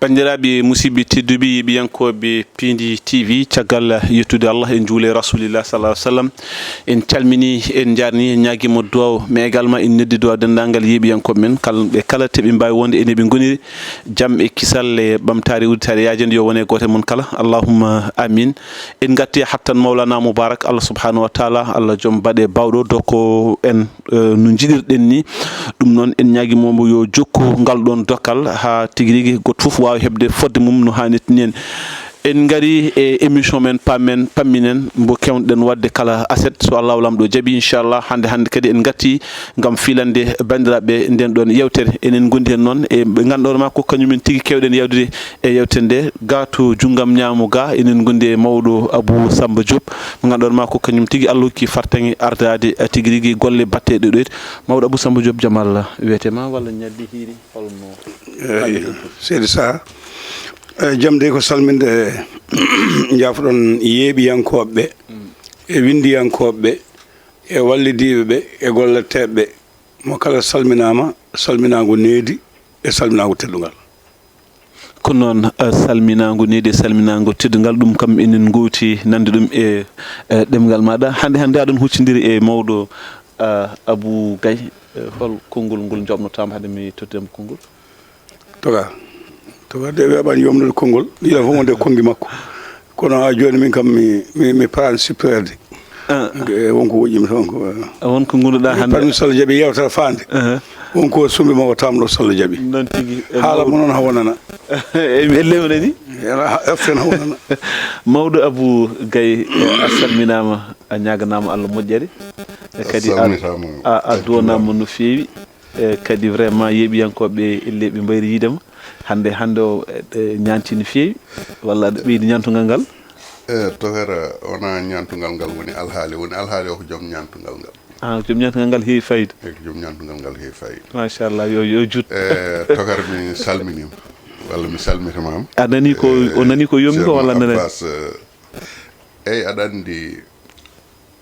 bandiraɓe musidɓe tedduɓe yiɓiyankoɓe Pindi TV caggal yettude Allah en juule rasulillah sallallahu alaihi wasallam en calmini en jarni en ñaguimo duwaw mais également en neddi duwaw dendagal yiɓiyankoɓe men kalɓe kala teɓe mbawi wonde ene ɓe goniri jaam e kisal e ɓamtare udditare yajande yo wone gotel mon kala allahumma amin en gatti hattan mawlana moubarak Allah subhanahu wa taala Allah joom baɗe bawɗo dokko en no jiɗirɗen ni ɗum noon en ñaguimomo yo jokku ngal ɗon dokkal ha tigui rigui goto foof wawi hebde fodde mum no hannirta ni en gari e émission men pamminen mbo kewɗen wadde kala aset so Allah lamɗo jaaɓi inchallah hande kadi en gatti gam filande bandiraɓe nden ɗon yewtere enen gondi hen noon e ɓe ganduɗoma ko kañumen tigui kewɗen yewdude e yewtere nde ga to junggam ñaamo ga enen gondi e mawɗo Abou Samba Diop mo ganduɗoma ko kañum tigui Allah hokki fartagui ardade tigui rigui golle batteɗe ɗo mawɗo Abou Samba Diop jaam Allah wiyetema walla ñaddi hiiri holno seydi Sa jamde ko salminde jaafoɗon yeeɓiyankoɓe e windiyankoɓe e wallidiɓeɓe e golleteɓeɓe mo kala salminama salminago needi e salminago teddugal ko noon salminago needi e salminago teddugal ɗum kam enen gowti nande ɗum e ɗemgal maɗa hande aɗon huccidiri e mawɗo Abou Gaye hol konngol ngol jomnotama hade mi toddema konngol to wadde weɓani yomnude konngol yiɗa fof wonde kongi makko kono ha joni min kam mi parani sippirede wonko woƴƴimi toon ko wonko gonnuɗa hande parmi so Allah jaaɓi yewtere fande wonko sumbima o tamɗo so Allah jaaɓi noon tigui haala mo noon ha wonana e lewnani eften ha wonana mawɗo Abou Gaye a salminama a ñaganama Allah moƴƴere kadi a duwanama no fewi kadi vraiment yeeɓiyankoɓe elle ɓe mbayri yidema hande o ñanti no fewi walla aɗa ɓeydi ñantugal ngal tokara wona ñantugal ngal woni alhaali o ko joom ñantugal ngal joom ñantugal ngal heewi fayida ko joom ñantugal ngal heewi fayida machallah yo jut tokara mi salminima walla mi salmitamama a nani ko o nani ko yomi ko walla nana eyyi aɗa andi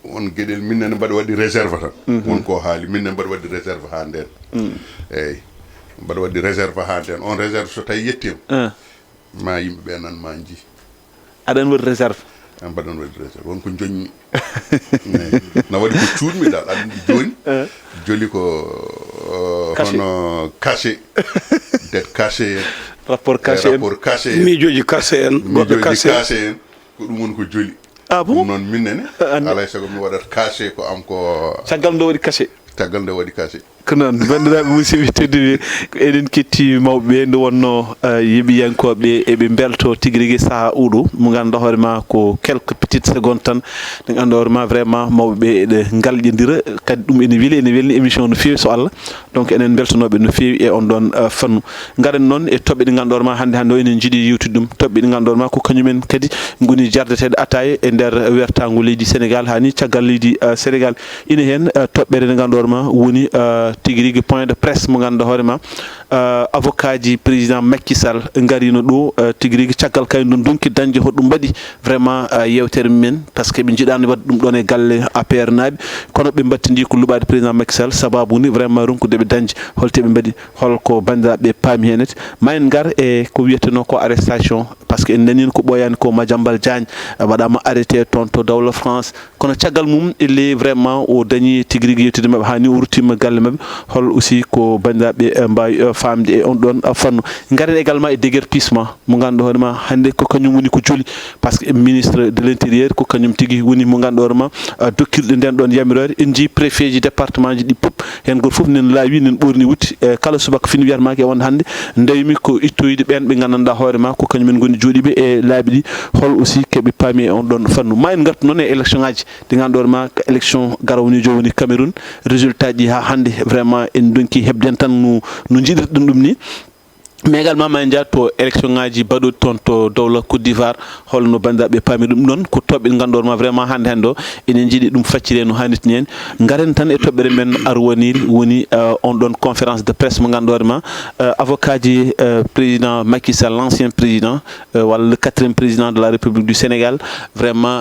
on gueɗel minne mbaɗa waɗi réserve tan wonko haali minne mbaɗa waɗi réserve ha nden eyyi mbaɗa waɗi réserve ha nden on réserve so tawi yettima ma yimɓeɓe nan ma jii aɗan waɗi réserve mbaɗan waɗi réserve wonko joñmi na waɗi ko cuuɗmi dal aɗa andi joni joli ko hono cachet det cachet rapport cachet miijoji cachet en goɗɗo cachet en ko ɗum woni ko joli bon noon minnene alay sago mi waɗata cachet ko am ko caggal nde waɗi cachet ko noon bandiraɓe musidɓe tedduɓe eɗen ketti mawɓe nde wonno yeeɓiyankoɓe eɓe belto tigui rigui saaha oɗo mo ganduɗa hoorema ko quelques petites secondes tan ɗe ganduɗa hoorema vraiment mawɓe eɗe galƴodira kadi ɗum ene welni émission no fewi so Allah donc enen beltonoɓe no fewi e on ɗon fannu garen noon e toɓɓe ɗe ganduɗa hoorema hande o enen jiiɗi yewtude ɗum toɓɓe ɗe ganduɗa hoorema ko kañumen kadi goni jardeteɗe ataye e nder wertago leydi Sénégal hani caggal leydi Sénégal ina hen toɓɓere nde ganduɗa hoorema woni tigui rigui point de presse mo ganduɗa hoorema avocat ji président Macky Sall garino ɗo tigui rigui caggal kañum donki dañde hoɗum mbaɗi vraiment yewtere men par ce que ɓe jiiɗani wadde ɗum ɗon e galle APR naaɓe kono ɓe battidi ko luɓade président Macky Sall sababu ni vraiment ronkudeɓe dañde holteɓe mbaɗi holko bandiraɓe paami henete ma en gar e ko wiyeteno ko arrestation par ce que en nanino ko ɓoyani ko Madiambal Diagne waɗama arrêté toon to Dawla France kono caggal mum elle vraiment o dañi tigui rigui yettude mabɓe hani o ruttima galle mabɓe hol aussi ko bandiraɓe mbawi famde e on ɗon fannu garen également e déguerpissement mo ganduɗa hoorema hande ko kañum woni ko joli par ce que ministre de l'intérieur ko kañum tigui woni mo ganduɗa hoorema dokkirɗe nden ɗon yamirore en jii préfet ji département ji ɗi pop hen goto foof nen laawi nen ɓorni wutti kala subaka fini wiyatmake e wonde hande dewimi ko ittoyde ɓen ɓe gandanɗa hoorema ko kañumen goni jooɗiɓe e laabi ɗi hol aussi keɓe paami e on ɗon fannu ma en gartu noon e élection ngaji ɗi ganduɗa hoorema ko élection garawnijo woni Cameroun résultat ji ha hande vraiment en donki hebden tan no jiɗirɗen ɗum ni mais également ma en jaat to élection ngaji baɗoɗi toon to Dawla Côte d'Ivoire holno bandiraɓe paami ɗum ɗon ko toɓɓe ɗe ganduɗa vraiment hande o enen jiiɗi ɗum faccire no hannirta ni hen garen tan e toɓɓere men arwaniri woni on ɗon conférence de presse mo ganduɗa hoorema avocat ji président Macky Sall l'ancien président walla le 4e président de la République du Sénégal vraiment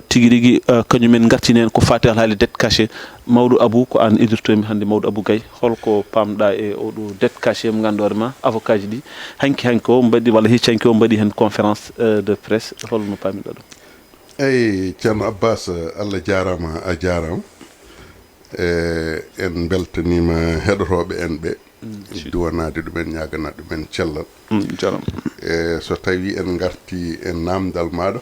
tigui rigui kañumen gartini hen ko fati haali dette cachée mawɗo Abou ko an idortomi hande mawɗo Abou Gaye holko pamɗa e oɗo dette cachée mo ganduɗa hoorema avocat kaji ɗi hanki o mbaɗi walla heccanki o mbaɗi hen conférence de presse holno paamiɗa ɗum? eyyi ceerno Abbas Allah jarama a jarama en beltanima heɗotoɓe en ɓe duwanade ɗumen ñagana ɗumen cellal jaram so tawi en garti e namdal maɗa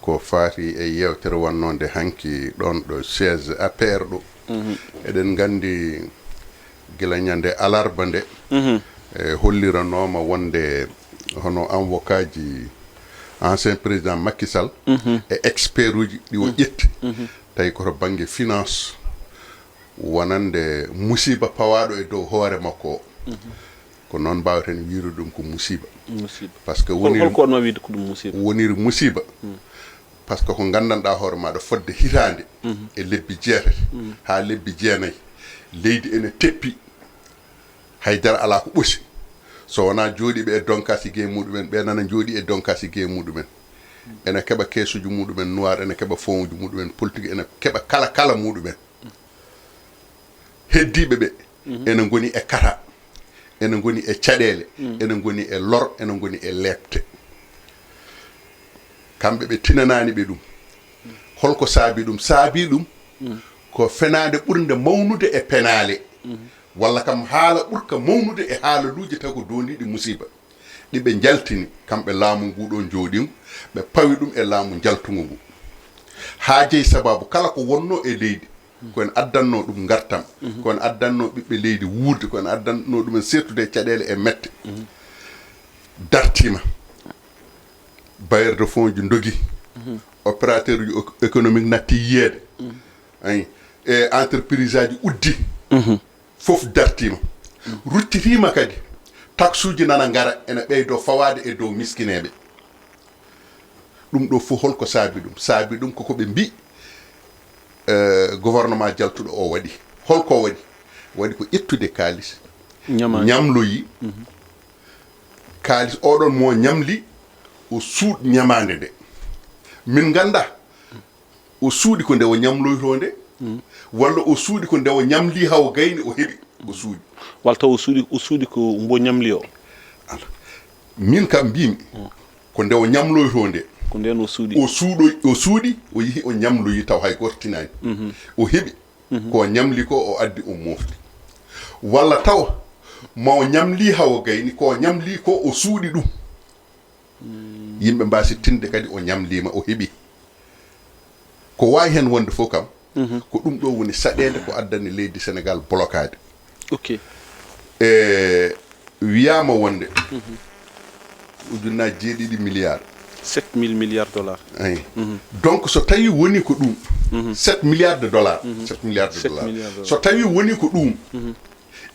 ko faati e yewtere wonnode hanki ɗon ɗo siège APR ɗo eɗen gandi gila ñande alarba nde holliranoma wonde hono avocat ji ancien président Macky Sall e expert uji ɗi o ƴetti tawi koto banggue finance wonande musiba pawaɗo e dow hoore makko o ko noon mbaweten wirude ɗum ko musiba par ce que holko onma wiide ko ɗum musiba woniri musiba par ce que ko gandanɗa hoore maɗa fodde hitande e lebbi jeetati ha lebbi jeenayyi leydi ene teppi haydara ala ko ɓusi so wona jooɗiɓe e donkasi gueye muɗumen ɓe nana jooɗi e donkasi gueye muɗumen ene keɓa keesuji muɗumen noir ene keɓa fond uji muɗumen politique ene keɓa kala muɗumen heddiɓe ɓe ene goni e kata ene goni e caɗele ene goni e lor ene goni e lebte kamɓe ɓe tinanani ɓe ɗum holko saabi ɗum ko fenade ɓurde mawnude e penale walla kam haala ɓurka mawnude e haalaluji taw ko dondiɗi musiba ɗiɓe jaltini kamɓe laamu ngu ɗo jooɗingu ɓe pawi ɗum e laamu jaltungu ngu ha jeeyi sababu kala ko wonno e leydi ko en addanno ɗum gartam ko en addanno ɓiɓɓe leydi wuurde ko en addanno ɗumen settude caɗele e mette dartima bailleur de fonds ji dogi opérateur uji économique natti yiyeede ayi e entreprise aji uddi fof dartima ruttitima kadi taxe uji nana ngara ene ɓeydo fawade e dow miskineɓe ɗum ɗo fof holko saabi ɗum koko ɓe mbi gouvernement jaltuɗo o waɗi holko waɗi ko ƴettude kaalis ñamloyi kaalis oɗon mo ñamli o suud ñamande nde min ganda o suuɗi ko nde o ñamloytonde walla o suuɗi ko nde o ñamli hawo gayni o heɓi o suuɗi walla taw o suuɗi ko mbo ñamli o min kam mbimi ko nde o ñamloytonde ko nden o suuɗi o yeehi o ñamloyi taw hay goto tinani o heɓi ko ñamli ko o addi o mofti walla taw ma o ñamli hawo gayni ko ñamli ko o suuɗi ɗum yimɓe mbasi tinde kadi o ñamlima o heɓi ko wawi hen wonde fof kam ko ɗum ɗo woni saɗede ko addani leydi Sénégal blocade ok wiyama wonde ujunnaji jeeɗiɗi milliards 7 milliards dollars ayi donc so tawi woni ko ɗum 7 milliards de dollars 7 milliards de dollars so tawi woni ko ɗum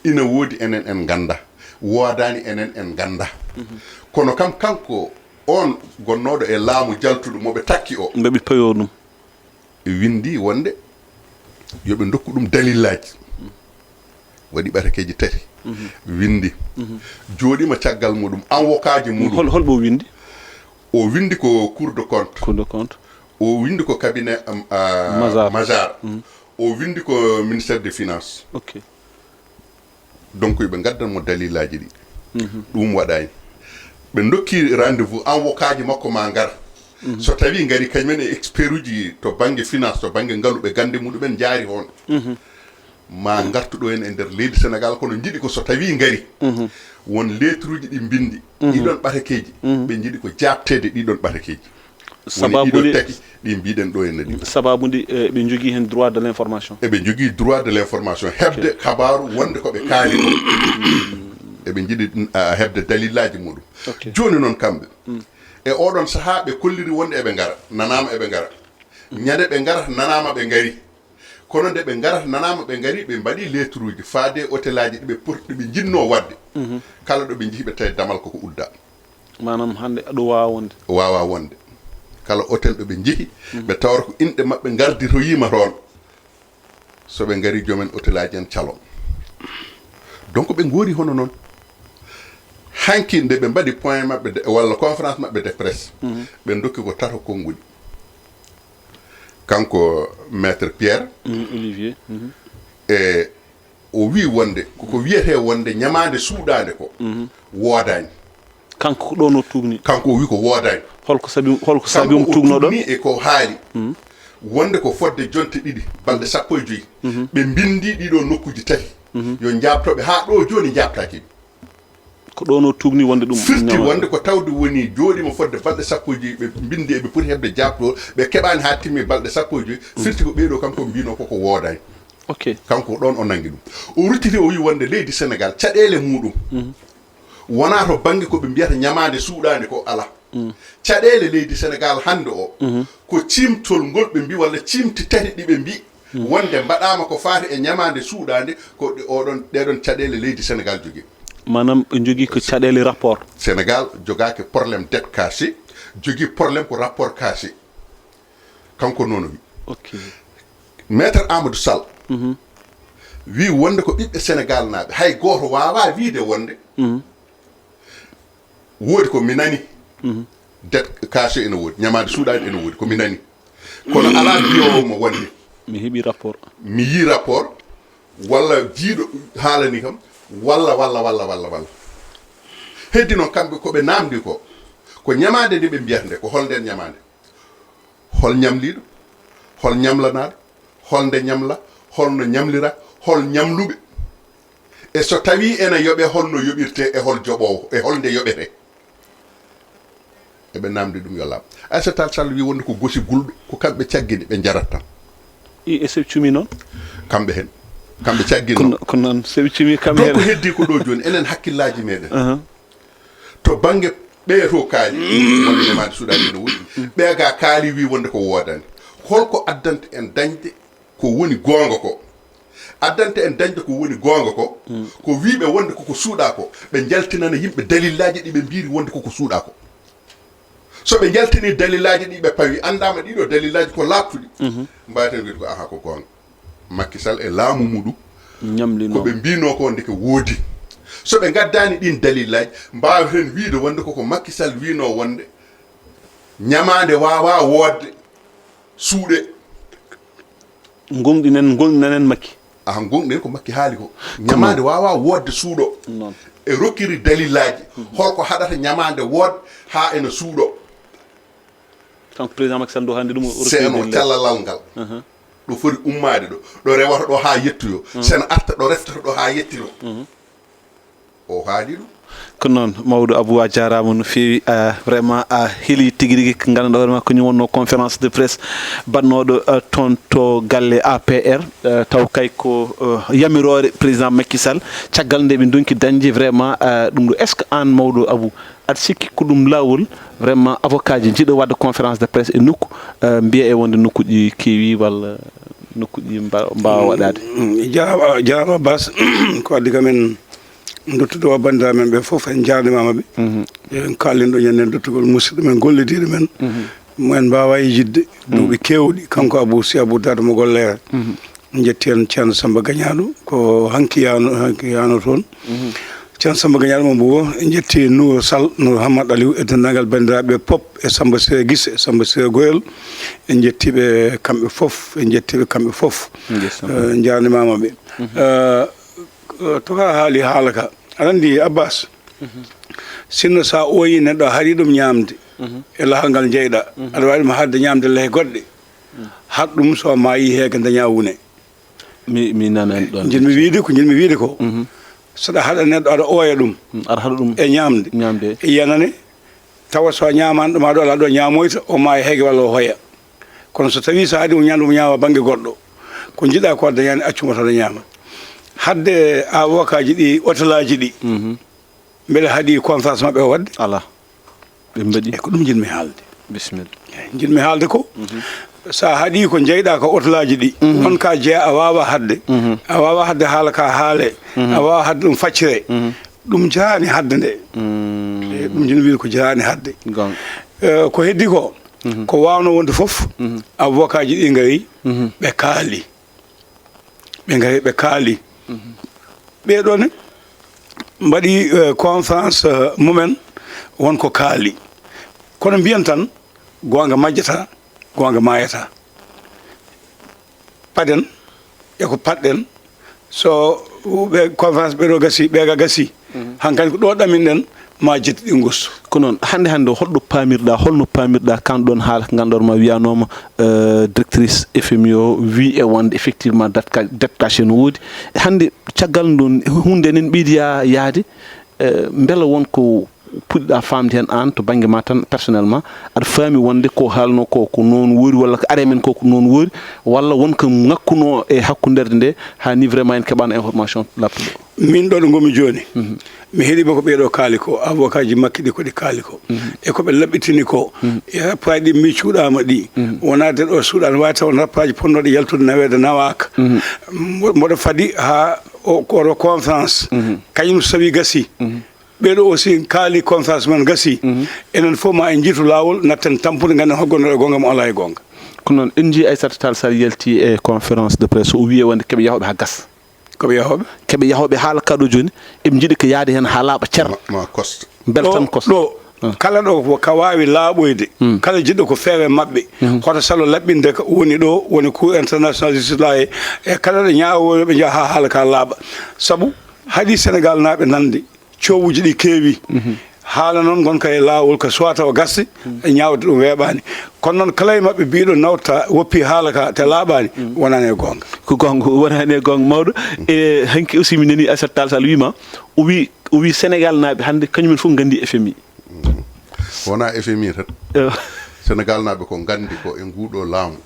ina woodi enen en ganda woodani enen en ganda kono kam kanko on gonnoɗo e laamu jaltuɗo moɓe takki o mbeɓe payo ɗum windi wonde yoɓe dokku ɗum dalillaji waɗi ɓatakeji tati windi jooɗima caggal muɗum avocat ji muɗum holɓo windi o windi ko cour de compte o windi ko cabinet Mazar o windi ko ministère des finances ok donc ɓe gaddanmo dalillaji ɗi ɗum waɗani ɓe dokki rendez-vous avocat ji makko ma ngara so tawi ngari kañumen e expert uji to banggue finance to banggue ngaaluɓe gande muɗumen jaari on ma gartuɗo en e nder leydi Sénégal kono jiiɗi ko so tawi ngari won lettre uji ɗi bindi ɗiɗon ɓatakeji ɓe jiiɗi ko jabtede ɗiɗon ɓatakeji sababude taki ɗi mbiɗen ɗo henna ɗi sababude ɓe jogui hen droit de l'information eɓe jogui droit de l'information hebde habaru wonde koɓe kaali ɗo eɓe jiiɗi hebde dalillaji muɗum joni noon kamɓe e oɗon saaha ɓe kolliri wonde eɓe ngara nanama eɓe ngara ñande ɓe ngara nanama ɓe ngari kono nde ɓe ngara nanama ɓe ngari ɓe mbaɗi lettre uji faade hôtel aji ɗiɓe porti ɓe jinno wadde kala ɗo ɓe jeehi ɓe tawi damal koko udda manam hande aɗo wawa wonde kala hôtel ɗo ɓe jeehi ɓe tawata ko inɗe mabɓe garditoyima toon so ɓe ngari jomen hôtel aji en calo donc ɓe goori hono noon hanki nde ɓe mbaɗi point mabɓe walla conférence mabɓe de presse ɓe dokki ko tato konnguli kanko maître Pierre Olivier e o wi wonde koko wiyete wonde ñamande suudade ko woodani kanko ɗo no tugni kanko o wi ko woodani holko sabi tugno ɗon e ko haali wonde ko fodde jonte ɗiɗi balɗe 15 ɓe bindi ɗiɗo nokkuji tati yo jabtoɓe ha ɗo joni jabtaki ko ɗo no tugni wonde ɗum firti wonde ko tawde woni jooɗima fodde balɗe 15 ɓe bindi eɓe poti hebde jabto ɓe keɓani ha timmi balɗe 15 firti ko ɓeeɗo kanko mbino koko woodani ok kanko ɗon o nangi ɗum o ruttiti o wi wonde leydi sénégal caɗele muɗum wona to banggue koɓe mbiyata ñamade suuɗade ko ala caɗele leydi sénégal hande o ko cimtol ngol ɓe mbi walla cimti tati ɗiɓe mbi wonde mbaɗama ko fati e ñamade suuɗade ko ɗeɗon caɗele leydi sénégal jogui manam ɓe jogui ko caɗele rapport sénégal jogaki probléme dette caché jogui probléme ko rapport caché kanko noon o wi ok maître amadou sall wi wonde ko ɓiɓɓe sénégal naaɓe hay goto wawa wiide wonde woodi ko mi nani dette caché ene woodi ñamade suuɗade ene woodi ko mi nani kono ala biyowomo wonde mi heeɓi rapport mi yi rapport walla jiiɗo haalani kam walla heddi noon kamɓe koɓe namdi ko ñamade nde ɓe mbiyata nde ko holnden ñamade hol ñamliɗo hol ñamlanaɗo holnde ñamla holno ñamlira hol ñamluɓe e so tawi ene yoɓe holno yoɓirte e hol joɓowo e holnde yoɓete eɓe namdi ɗum yo laaɓ Aissata Tall Sall wi wonde ko gosi gulɓe ko kamɓe cagguiɗi ɓe jarat tan e sewi cumi noon kamɓe hen kamɓe cagguino ko noon sewi cumi kamɓe donc ko heddi ko ɗo joni enen hakkillaji meɗen to banggue ɓeeto kaali wonde ñamade suuɗade no woɗɗi ɓeega kaali wi wonde ko woodani holko addante en dañde ko woni gonga ko addante en dañde ko woni gonga ko ko wiiɓe wonde koko suuɗa ko ɓe jaltinana yimɓe dalillaji ɗi ɓe mbiri wonde koko suuɗa ko so ɓe jaltini dalillaji ɗi ɓe pawi andama ɗiɗo dalillaji ko laaɓtuɗi mbawaten wiide ko aha ko gonga Macky Sall e laamu muɗum ñamlino ko ɓe mbino ko ndeke woodi so ɓe gaddani ɗin dalillaji mbawaten wiide wonde koko Macky Sall wino wonde ñamade wawa woodde suuɗe gonɗinen Macky aha gonɗinen ko Macky haali ko ñamade wawa woodde suuɗo noon e rokkiri dalillaji holko haɗata ñamade woodde ha ene suuɗo kanko président Macky Sall ɗo hande ɗum seeno callalal ngal ɗo foti ummade ɗo rewata ɗo ha yettoyo sene arta ɗo reftata ɗo ha yettiro o haali ɗum ko noon mawɗo Abou a jarama no fewi vraiment a heeli tigui rigui ko ganduɗa hoorema kañum wonno conférence de presse bannoɗo toon to galle APR taw kay ko yamirore président Macky Sall caggal nde ɓe donki dañde vraiment ɗum ɗo est ce que an mawɗo Abou aɗa sikki ko ɗum lawol vraiment avocat ji jiiɗo wadde conférence de presse e nokku mbiya e wonde nokkuji keewi walla nokkuji mbawa waɗade jarama Bass ko addi kamen dottude o bandiraɓe men ɓe foof en jardimama ɓe en kallinɗo ñanden dottugol musidɗo men gollidiɗo men en mbawa yijidde duuɓi kewɗi kanko Abou Sy Abou Dado mo gollere jetti en ceerno Samba Gagnaɗo ko hankkiyano toon ceerno Samba Gagnaɗo mo mbo en jetti Nour Sall Nour Hamad Aliou e dendagal bandiraɓe pop e Samba Siré Guisse e Samba Siré Goyel en jettiɓe kamɓe foof en jettiɓe kamɓe foof en jardimama ɓe to ka haali haala ka aɗa andi Abbas sinno sa ooyi neɗɗo haɗi ɗum ñamde e lahal ngal jeyɗa aɗa wawi ɗum hadde ñamde lehe goɗɗe haɗ ɗum so maayi heeke daña wune mi nanani ɗon jinmi wiide ko saɗa haɗa neɗɗo aɗa ooya ɗum aɗa haɗa ɗum e ñamde e yanane tawa so ñamani ɗum aɗo ala ɗo ñamoyta o maayi heege walla o hoya kono so tawi so haɗi mo ñamde mo ñaama banggue goɗɗo ko jiɗa ko dañani accuma taɗa ñaama hadde avocat ji ɗi hôtelaji ɗi beele haɗi conférence mabɓe o wadde ala ɓe mbaɗi e ko ɗum jinmi haalde bisimilla jinmi haalde ko sa haɗi ko jeyɗa ko hôtelaji ɗi wonka jeeya a wawa hadde haala ka haale a wawa hadde ɗum faccire ɗum jarani hadde nde ɗum jinmi wiide ko jarani hadde ko heddi ko wawno wonde foof avocat ji ɗi gari ɓe kaali ɓe kaali ɓeɗo ne mbaɗi conférence mumen wonko kaali kono mbiyan tan gonga majjata gonga mayata paɗen eko paɗɗen so be conférence be do gasi be ga gasi hankan ko do damin den ma jetti di gostu ko non hande holdo pamirda kan don haala ngandor ma wiyanoma directrice FMIO wi e wonde effectivement date caché no wodi hande ciagal don hunde nen bidiya yaade mbela won ko pudda famde hen an to bangi ma tan personnellement ad fami wonde ko halno ko non wori walla ko are men ko non wori walla won ko ngakkuno e hakkunderde nde hani vraiment en kebano information lappudo min do ngomi joni mi heedi bako be do kaali ko avocat ji makki di ko di kaali ko e ko be labbitini ko e rappaji mi ciudama di wonade do suudan wata on rappaji ponnode yaltude nawede nawaka modo fadi ha o ko conférence kanyum sawi gasi bedo aussi kaali conférence man gasi enen fo ma en jitu lawol natten tampude ngana hoggono gonga mo ala e gonga kono enji Aissata Tall Sall yelti e conférence de presse o wiye wonde kebe yahobe ha gas kebe yahobe haala kado joni em jidi ko yaade hen halaba cer ma coste beltan coste do kala do ko ka wawi laaboyde kala jiddo ko feewe mabbe hoto salo labbinde ko woni do woni cour international justice la e kala do nyaawo be jaha haala ka laaba sabu hadi Sénégal naabe nande ciowuji di kewi haala non gonka e laawol ko swata o gassi e nyaawde dum weebani kono non kala mabbe biido nawta woppi haala ka te laabani wonane gonga ko gonga wonane gonga mawdo e hanki aussi mi nani Aissata Tall Sall wima o wi Sénégal naabe hande kanyum fu gandi FMI wona FMI tan Sénégal naabe ko gandi ko e nguudo laamu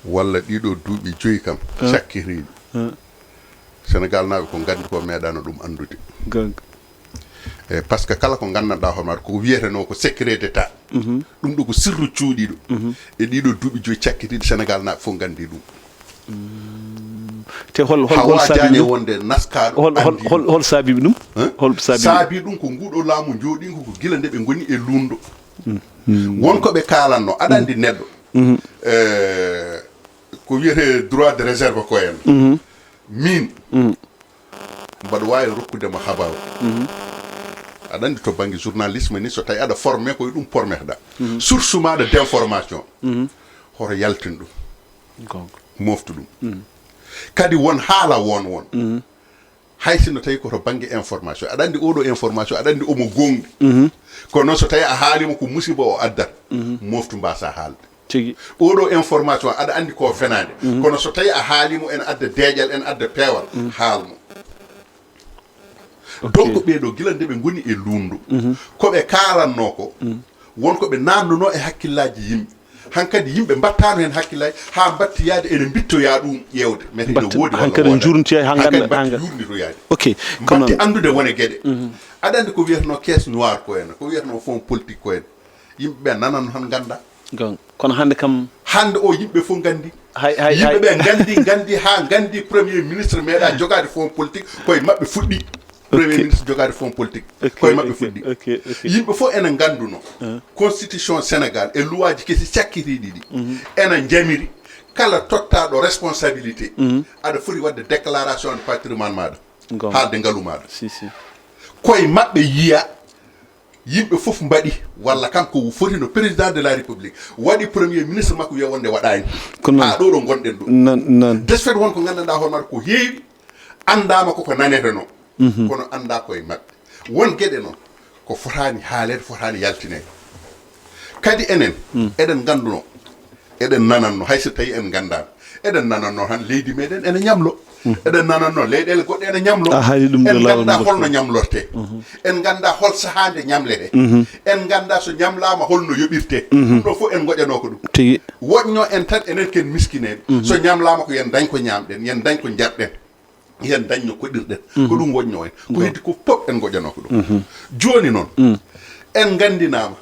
walla dido duubi joyi kam chakkiri Sénégal naabe ko gandi ko medano dum andude gonga parce que kala ko gandanɗa hono ko wiyeteno ko secret d'état ɗum ɗo ko sirru cuuɗiɗo e ɗiɗo duuɓi joyi cakkitiɗi Sénégal naaɓe fof gandi ɗum te hol jañe wonde naskaɗo hol saabiɓe ɗum hol saabi ɗum ko nguɗo laamu jooɗinko ko gila nde ɓe goni e lundo wonko ɓe kalanno aɗa andi neɗɗo ko wiyete droit de réserve ko en min mbaɗa wawi rokkudema habaru aɗa andi to banggue journalisme ni so tawi aɗa formé koye ɗum pormeteɗa source maɗa d' information hoto yaltin ɗum moftu ɗum kadi won haala won hay sino tawi koto banggue information aɗa andi oɗo information aɗa andi omo gonɗi kono noon so tawi a haalima ko musiba o addat moftu mbasa haalde tigi oɗo information aɗa andi ko fenade kono so tawi a haalimo en adda deeƴal en adda peewal haalmo donc ɓeɗo gila nde ɓe goni e lundu koɓe kalanno ko wonko ɓe nannuno e hakkillaji yimɓe hankadi yimɓe mbattano hen hakkillaji ha battiyade ene bittoya ɗum ƴewde mete ene woodi hankadi jurntiya hankadi batti yurnitoyade ok batti andude wone gueɗe aɗa andi ko wiyatno caisse noire ko en ko wiyatno fond politique ko en yimɓeɓe nanano han ganda kono hande kam hande o yimɓe fof gandi yimɓeɓe gandi ha gandi premier ministre meeɗa jogade fond politique koye mabɓe fuɗɗi premier ministre jogade fond politique koye mabɓe fuɗɗi yimɓe fof ene ganduno constitution Sénégal e loi ji kesi cakkitiɗi ɗi ene jamiri kala tottaɗo responsabilité aɗa foti wadde déclaration de patrimoine maɗa haalde ngaalu maɗa koye mabɓe yiya yimɓe fof mbaɗi walla kanko fotino président de la république waɗi premier ministre makko wiya wonde waɗani ha ɗo ɗo gonɗen ɗo desfet wonko gandanɗa hoore maɗa ko heewi andama koko nanete no kono anda koye mabɓe won gueɗe noon ko fotani haalede fotani yaltinede kadi enen eɗen ganduno eɗen nananno hayso tawi en gandano eɗen nananno tan leydi meɗen ene ñamlo eɗen nananno leyɗele goɗɗe ene ñamlo en ganda holno ñamlorte en ganda hol sahande ñamlete en ganda so ñamlama holno yoɓirte ɗum ɗo fof en goƴano ko ɗum tigi woƴño en tan enen ken miskineɓe so ñamlama ko yen dañ ko ñamɗen yen dañ ko jarɗen yen dañno koɗirɗen ko ɗum woƴño en ko heddi ko pop en goƴano ko ɗum joni noon en gandinama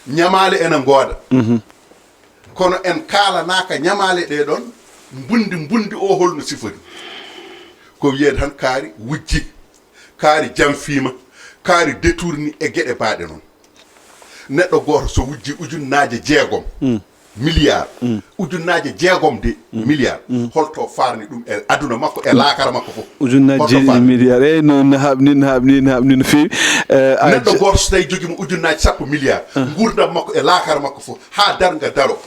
ñamale ene gooda kono en kaalanaka ñamale ɗe ɗon mbundi o holno sifori ko wiyede tan kaari wujji kaari jamfima kaari détourni e gueɗe baaɗe noon neɗɗo goto so wujji ujunnaje 6 milliard ujunnaje 6 de milliard holto farni ɗum e aduna makko e laakara makko fof ujunnaje 7 milliard e non habni no fewi neɗɗo goto so tawi jogimo ujunnaje 10 milliard gurdam makko e laakara makko fof ha darga daro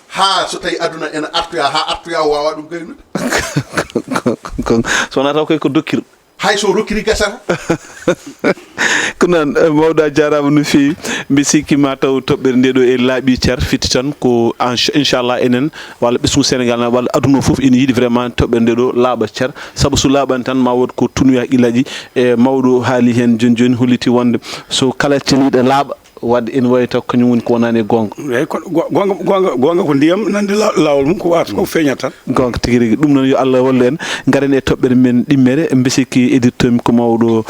ha so tawi aduna ene artoya ha artoya wawa ɗum gaynude so wona taw koy ko dokkir hay so rokkiri gasata ko noon mawɗo a jarama no fewi mbi sikki ma taw toɓɓere nde ɗo e laaɓi ceer fitti tan ko inchallah enen walla ɓesgu Sénégal walla aduna fof ina yiiɗi vraiment toɓɓere nde ɗo laaɓa ceer saabu so laaɓani tan ma wod ko tunoya qillaji e mawɗo haali hen joni joni holliti wonde so kala ceniɗo laaɓa wadde ene wawi taw kañum woni ko wonani e gonga eyyi gonga ko ndiyam nande lawol mum ko wata ko feeñat tan gonga tigui rigui ɗum noon yo Allah wallu en garen e toɓɓere men ɗimmere mbisikki éditeur mi ko mawɗo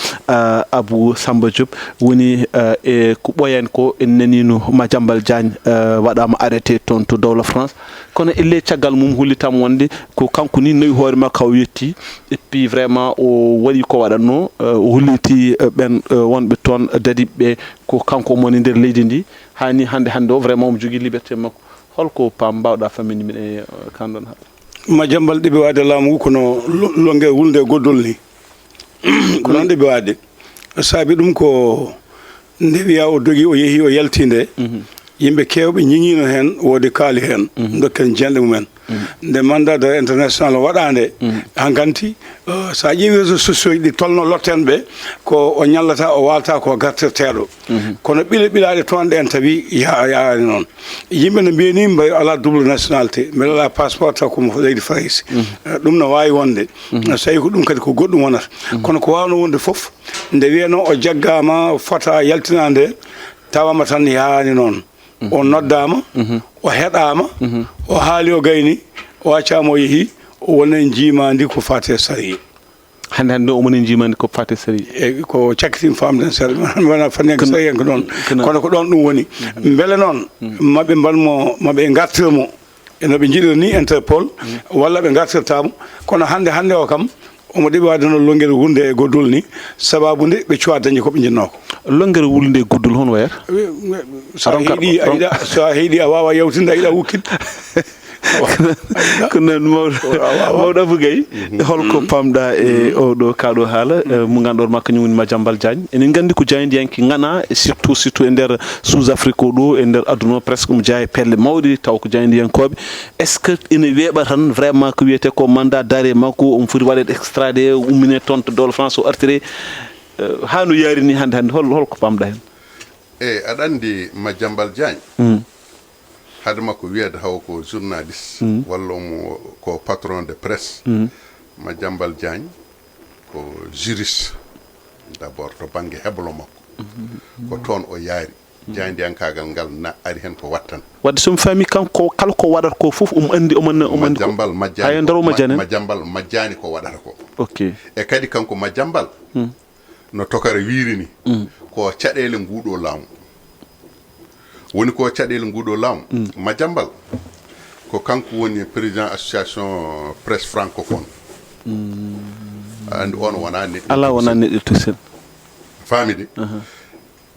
Abou Samba Diop woni e ko ɓoyani ko en nanino Madiambal Diagne waɗama arrêté toon to dawla France kono elle caggal mum hollitama wonde ko kanko ni nawi hoore makko o yetti et puis vraiment o waɗi ko waɗanno o holliti ɓen wonɓe toon dadiɓeɓe ko kanko moni nder leydi ndi hani hande o vraiment omo jogui liberté makko holko pam mbawɗa famini min e kanɗon ha Madiambal ɗeɓe wade laamu kono longue wulde goddol ni ko noon ɗeɓe wade saabi ɗum ko nde wiya o dogui o yeehi o yaltinde yimɓe kewɓe ñiñino hen wodi kaali hen dokken jenɗe mumen nde mandat de international waɗande hankanti sa ƴeewi réseaux sociaux ɗi tolno lotten ɓe ko o ñallata o walta ko gartirteɗo kono ɓilaɗe toon ɗen tawi yaani noon yimɓe no mbiyani mbayi ala double nationalité mbeɗa ala passeport taw komo leydi France ɗum no wawi wonde so tawi ko ɗum kadi ko goɗɗum wonata kono ko wawno wonde foof nde wiyano o jaggama fota yaltinande tawama tan yaani noon o noddama o heɗama o haali o gayni o accama o yeehi o wonen jimandi ko fate sari hande omonen jimandi ko fate sari e ko cakkitin famden sari wona fanenko sari en ko ɗon kono ko ɗon ɗum woni beele noon maɓe mbanmo maɓe gartirmo enoɓe jiiɗir ni Interpol walla ɓe gartirtamo kono hande o kam omo ɗeɓi wadde noon longguere wulde e goddol ni sababude ɓe cuwa dañde koɓe jinnoko longguere wulde e goddol hon wayata so a heeɗi a wawa yawtinde a yiiɗa wukkide ko noon mawɗo Abou Gaye holko pamɗa e oɗo kaɗo haala mo ganduɗo ma kañum woni Madiambal Diagne enen gandi ko diaydiyanke gana surtout e nder sous Afrique o ɗo e nder aduna o presque omo jeeya pelle mawɗe taw ko diaydiyankoɓe est ce que ene weeɓa tan vraiment ko wiyete ko mandat d'arrêt makko omo foti waɗede extradé ummine toon to dawla France o artire ha no yaari ni hande holko pamɗa hen e aɗa andi Madiambal Diagne hade makko wiyede haw ko journaliste walla omo ko patron de presse Madiambal Diagne ko juriste d'abord to banggue heblo makko ko toon o yaari diaydiyankagal ngal na ari hen ko wattan wadde somi faami kanko kala ko waɗata ko fof omo andi Madiambal Madiambal majjani ko waɗata ko ok e kadi kanko Madiambal no tokara wirini ko caɗele nguɗo laamu woni ko caɗele nguɗo laamu Madiambal ko kanko woni président association presse francophone andi on wona neɗɗo ala wona neɗɗo to sen famide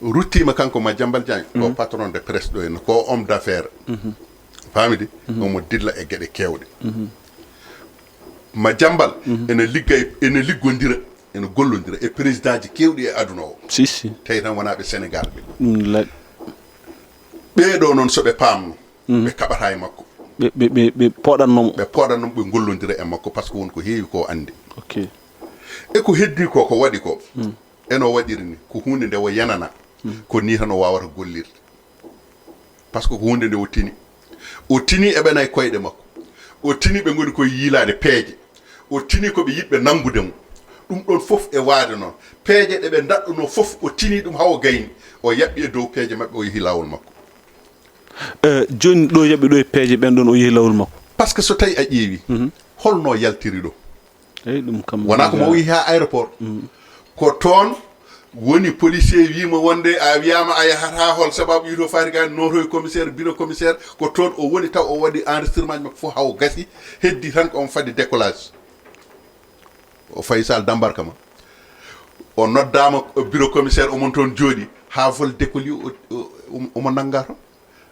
ruttima kanko Madiambal Diagne ko patron de presse ɗo henna ko homme d'affaires famide omo dilla e gueɗe kewɗe Madiambal ene liggodira ene gollodira e président ji kewɗi e aduna o si tawi tan wonaɓe Sénégal ɓe ɓeɗo noon soɓe paamno ɓe kaɓata e makko ɓe poɗannomo ɓe gollodira e makko par ce que woni ko heewi ko andi ok e ko heddi ko waɗi ko eno waɗiri ni ko hunde nde o yanana ko ni tan o wawata gollirde par ce que ko hunde nde o tini e ɓenayi koyɗe makko o tini ɓe goni koye yiilade peeje o tini koɓe yiɗɓe nangude mo ɗum ɗon fof e waade noon peeje ɗe ɓe daɗɗuno fof o tini ɗum hawo gayni o yaɓɓi e dow peeje maɓɓe o yeehi lawol makko joni ɗo yaɓɓi ɗo e peeje ɓen ɗon o yeehi lawol makko par ce que so tawi a ƴeewi holno yaltiri ɗo eyyi ɗum kam wona ko mo yeehi ha aéroport ko toon woni policier wima wonde a wiyama a yahata hol sababu yito farigani notoye commissaire bureau commissaire ko toon o woni taw o waɗi enregistrement makko fof hawo gasi heddi tan ko on fadde décollage o Faysal d'embarquement o noddama bureau commissaire omon toon jooɗi ha vol décolli omo nanga ton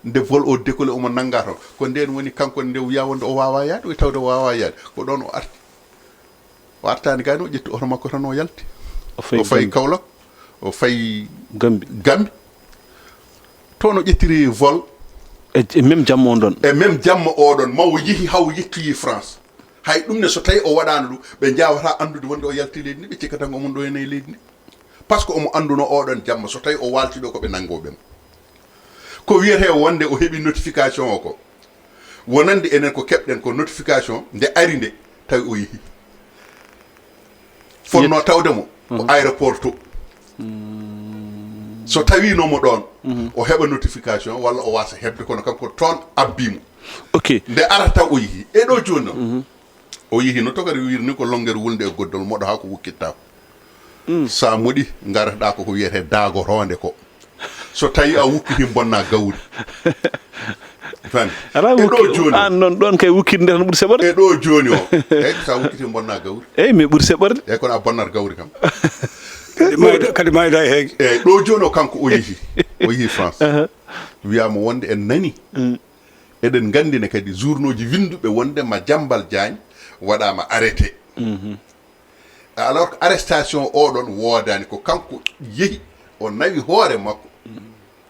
nde vol o décollé omo nanga ton ko nden woni kanko nde wiya wonde o wawa yaade o tawde o wawa yaade ko ɗon o arti o artani gani o ƴetti oto makko tan o yalti o fayi Kaolack o fayi Gambi toon o ƴettiri vol e même jamma on ɗon e même jamma oɗon mawo yeehi hawo yettoyi France hay ɗum ne so tawi o waɗano ɗum ɓe jawata andude wonde o yalti leydi ndi ɓe cikkata ngo mum ɗo ene leydi ndi par ce que omo anduno oɗon jamma so tawi o walti ɗo koɓe nangoɓemo ko wiyete wonde o heeɓi notification o ko wonande enen ko keɓɗen ko notification nde ari nde tawi o yeehi fonno tawdemo ko aéroport to so tawinomo ɗon o heɓa notification walla o wasa heɓde kono kanko toon abbimo ok nde arata o yeehi e ɗo joni noon o yeehi no togori wirni ko longere wulde e goddol moɗo ha ko wukkitta ko sa moɗi garata ko wiyete dagotonde ko so tawi a wukkiti bonna gawri fani ala ɗo joni an non ɗon kay wukkide nde tan ɓuuri seɓorde e ɗo joni o eyyi sa wukkiti bonna gawri eyyi mais ɓuuri seɓorde eyyi kono a bonnat gawri kam kadi mayda e heege eyyi ɗo joni o kanko o yeehi France wiyama wonde en nani eɗen gandine kadi journaux ji winduɓe wonde Madiambal Diagne waɗama arrêté alors que arrestation oɗon woodani ko kanko yeehi o nawi hoore makko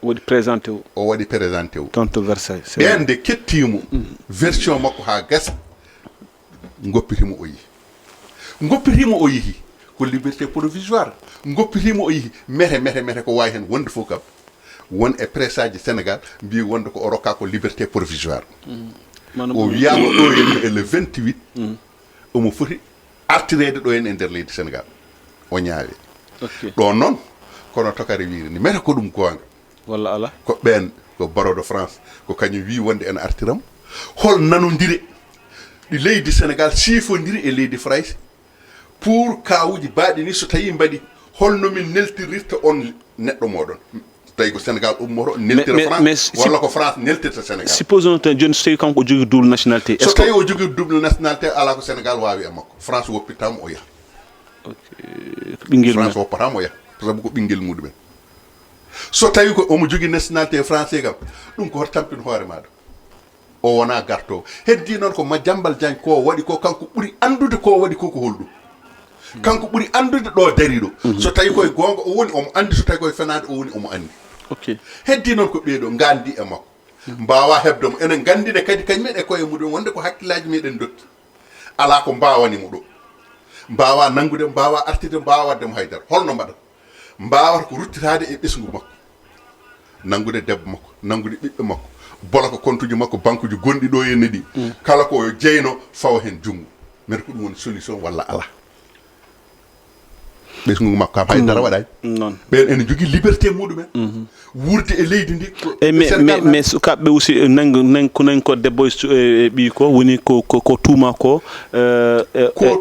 waɗi présenté o waɗi présenté o toon to Versailles ɓen nde kettimo version makko ha gasa goppitimo o yeehi ko liberté provisoire goppitimo o yeehi mete ko wawi hen wonde fof kam won e presse aji Sénégal mbi wonde ko o rokka ko liberté provisoire o wiyama ɗo henno e le 28 omo foti artirede ɗo hen e nder leydi Sénégal o ñaawi ɗon noon kono tokare wiiri ni mete ko ɗum gonga walla ala ko ɓen ko baro de France ko kañum wi wonde en artiram hol nanodire ɗi leydi Sénégal sifodiri e leydi France pour kawuji baɗi ni so tawi mbaɗi holno min neltirirta on neɗɗo moɗon tawi ko Sénégal ummoto neltira France walla ko France neltirta Sénégal supposons tan joni so tawi kanko o jogui double nationalité so tawi o jogui double nationalité ala ko Sénégal wawi e makko France woppitama o yaha ɓinguel France woppatama o yaha sabu ko ɓinguel muɗumen so tawi ko omo jogui nationalité français kam ɗum ko hoto tampin hoore maɗa o wona garto heddi noon ko Madiambal Diagne ko waɗi ko kanko ɓuuri andude ko waɗi ko holɗum kanko ɓuuri andude ɗo dariɗo so tawi koye gonga o woni omo andi so tawi koye fenade o woni omo andi heddi noon ko ɓeeɗo gandi e makko mbawa hebdemo enen gandine kadi kañumen e koye muɗum wonde ko hakkillaji meɗen dokki ala ko mbawanimo ɗo mbawa nangude mbawa artide mbawa waddemo haydara holno mbaɗat mbawata ko ruttitade e ɓesgu makko nangude debbo makko nangude ɓiɓɓe makko bola ko compte uji makko banque uji gonɗi ɗo henne ɗi kala ko jeyno fawa hen junggo mete ko ɗum woni solution walla ala ɓesgu makko kam haydara waɗani noon ɓen ene jogui liberté muɗumen wurde e leydi ndi mais sukaɓeɓe aussi ko nani ko debbo e ɓii ko woni ko tuuma ko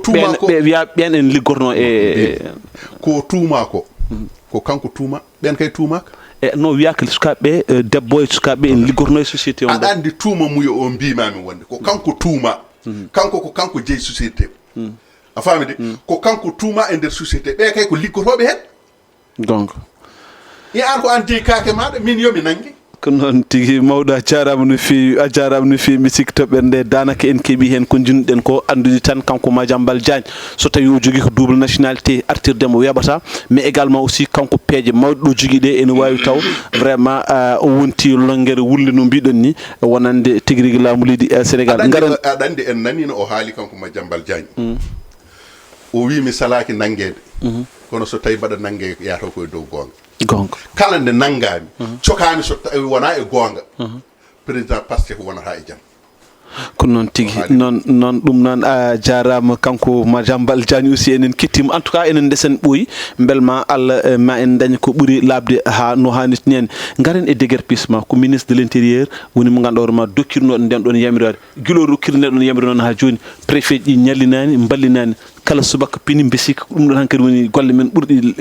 tuuma ko ɓe wiya ɓen en liggorno ko tuuma ko kanko tuuma ɓen kay tuumaka non wiyaka sukaɓeɓe debbo e sukaɓeɓe en liggorno e société on aɗa andi tuuma muyo o mbimami wonde ko kanko tuuma kanko ko kanko jeeyi société a famide ko kanko tuuma e nder société ɓe kay ko liggotoɓe hen donc an ko an jeeyi kaake maɗa min yomi nangui ko noon tigui mawɗo a jarama no fewi mi sikki toɓɓere nde danaka en keeɓi hen ko jinnuɗen ko andude tan kanko Madiambal Diagne so tawi o jogui ko double nationalité artirdemo weɓata mais également aussi kanko peeje mawɗe ɗo jogui ɗe ene wawi taw vraiment o wonti longguere wulle no mbiɗon ni wonande tigui rigui laamu leydi Sénégal aɗa andi en nanino o haali kanko Madiambal Diagne o wi mi salaki nanguede kono so tawi mbaɗa nangue yataw koye dow gonga kala nde nanggami cokami so tawi wona e gonga président Pastef wonata e jaam ko noon tigui noon ɗum noon a jarama kanko Madiambal Diagne aussi enen kettima en tout cas enen ndesen ɓooyi belma Allah ma en daña ko ɓuuri labde ha no hannirta ni en garen e déguerpissement ko ministre de l' intérieur woni mo ganduɗa hoorema dokkirnoɗo nden ɗon yamirade guilo rokkirde nden ɗon yamirde noon ha joni préfet ji ñallinani ballinani kala subaka pini besika ɗum ɗon hankkadi woni golle men ɓurɗi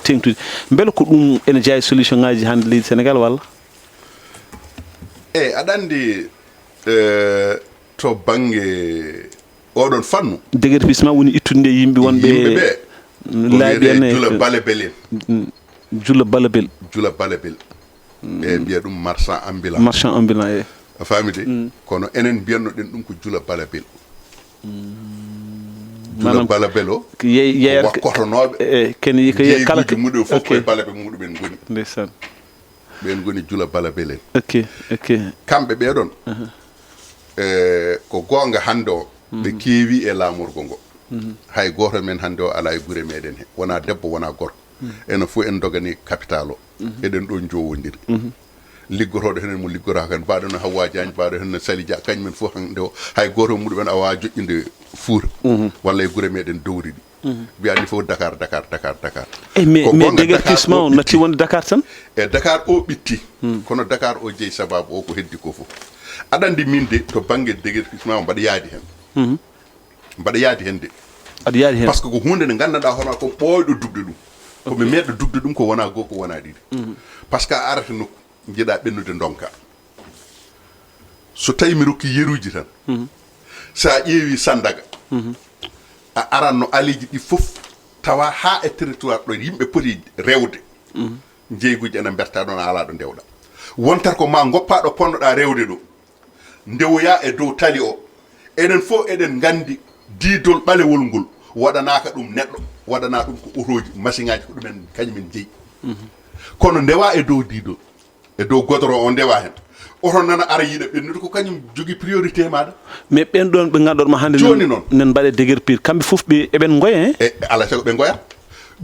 tengtude beele ko ɗum ene jeeya solution ngaji hande leydi Sénégal walla aɗa andi to banggue oɗon fannu déguerpissement woni ittude yimɓe wonɓe laaɓi en jula balebel en jula balebel ɓe mbiya ɗum marchand ambulant a famide kono enen mbiyanno ɗen ɗum ko jula balebel jula balebel o wakkotonoɓe jeeyuji muɗum fof koye balabe muɗumen goni ndeysaan ɓen goni jula balebel en ok kamɓe ɓeɗon ko gonga hande o ɓe keewi e laamorgo ngo hay goto men hannde o ala e gure meɗen he wona debbo wona gorko enen fof en dogani capital o eɗen ɗo jowodiri liggotoɗo henen mo liggoraka kan mbaɗo no Hawwa Diagne mbaɗo hen no Sali Dia kañumen fof hande o hay goto muɗumen awa joƴƴinde Fuuta walla e gure meɗen dowri ɗi mbiyani fof Dakar mais déguerpissement natti wonde Dakar tan e Dakar o ɓitti kono Dakar o jeeyi sababu o ko heddi ko fof aɗa andi min de to banggue déguerpissement mbaɗa yaadi hen mbaɗa yaadi hen de aɗa yaadi hen par ce que ko hunde nde gandanɗa hono ko ɓooyɗo dugde ɗum koɓe meeɗa dugde ɗum ko wona goho ko wona ɗiɗi par ce que a arata nokku jiiɗa ɓennude donka so tawi mi rokki yeruji tan sa ƴeewi Sandaga a aranno aliji ɗi fof tawa ha e territoire ɗo yimɓe poti rewde jeyguji ene berta ɗon a ala ɗo ndewɗa wontat ko ma goppaɗo ponnoɗa rewde ɗo ndewoya e dow tali o enen fof eɗen gandi diidol ɓalewol ngol waɗanaka ɗum neɗɗo waɗana ɗum ko otoji machine ngaji ko ɗumen kañumen jeeyi kono ndewa e dow diidol e dow godoro o ndewa hen oto nana ara yiiɗa ɓennude ko kañum jogui priorité maɗa mais ɓen ɗon ɓe ganduɗoma hannde joni noon nen mbaɗe déguerpir kamɓe fof ɓe eɓen goya hen e ala sago ɓe goya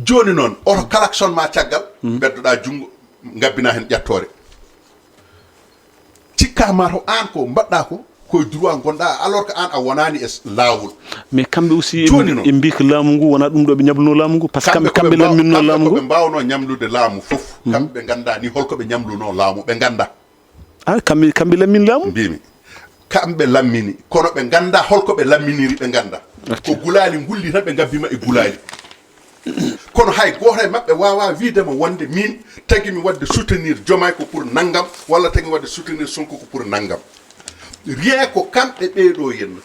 joni noon oto klaxon ma caggal beddoɗa junggo gabbina hen ƴattore cikkama to an ko mbaɗɗa ko koye droit gonɗa alors que an a wonani e lawol mais kamɓe aussi e mbi ko laamu ngu wona ɗum ɗo ɓe ñamluno laamu ngu par ce que kamɓe lamminno laamu ngu ɓe mbawno ñamlude laamu fof kamɓe ɓe ganda ni holko ɓe ñamluno laamu ɓe ganda kamɓe lammin laamu mbimi kamɓe lammini kono ɓe ganda holko ɓe lamminiri ɓe ganda ko gulali gulli tan ɓe gabbima e gulali kono hay goto e mabɓe wawa widema wonde min tagui wadde soutenir Diomaye ko pour naggam walla tagui wadde soutenir Sonko ko pour naggam rien ko kamɓe ɓeeɗo henna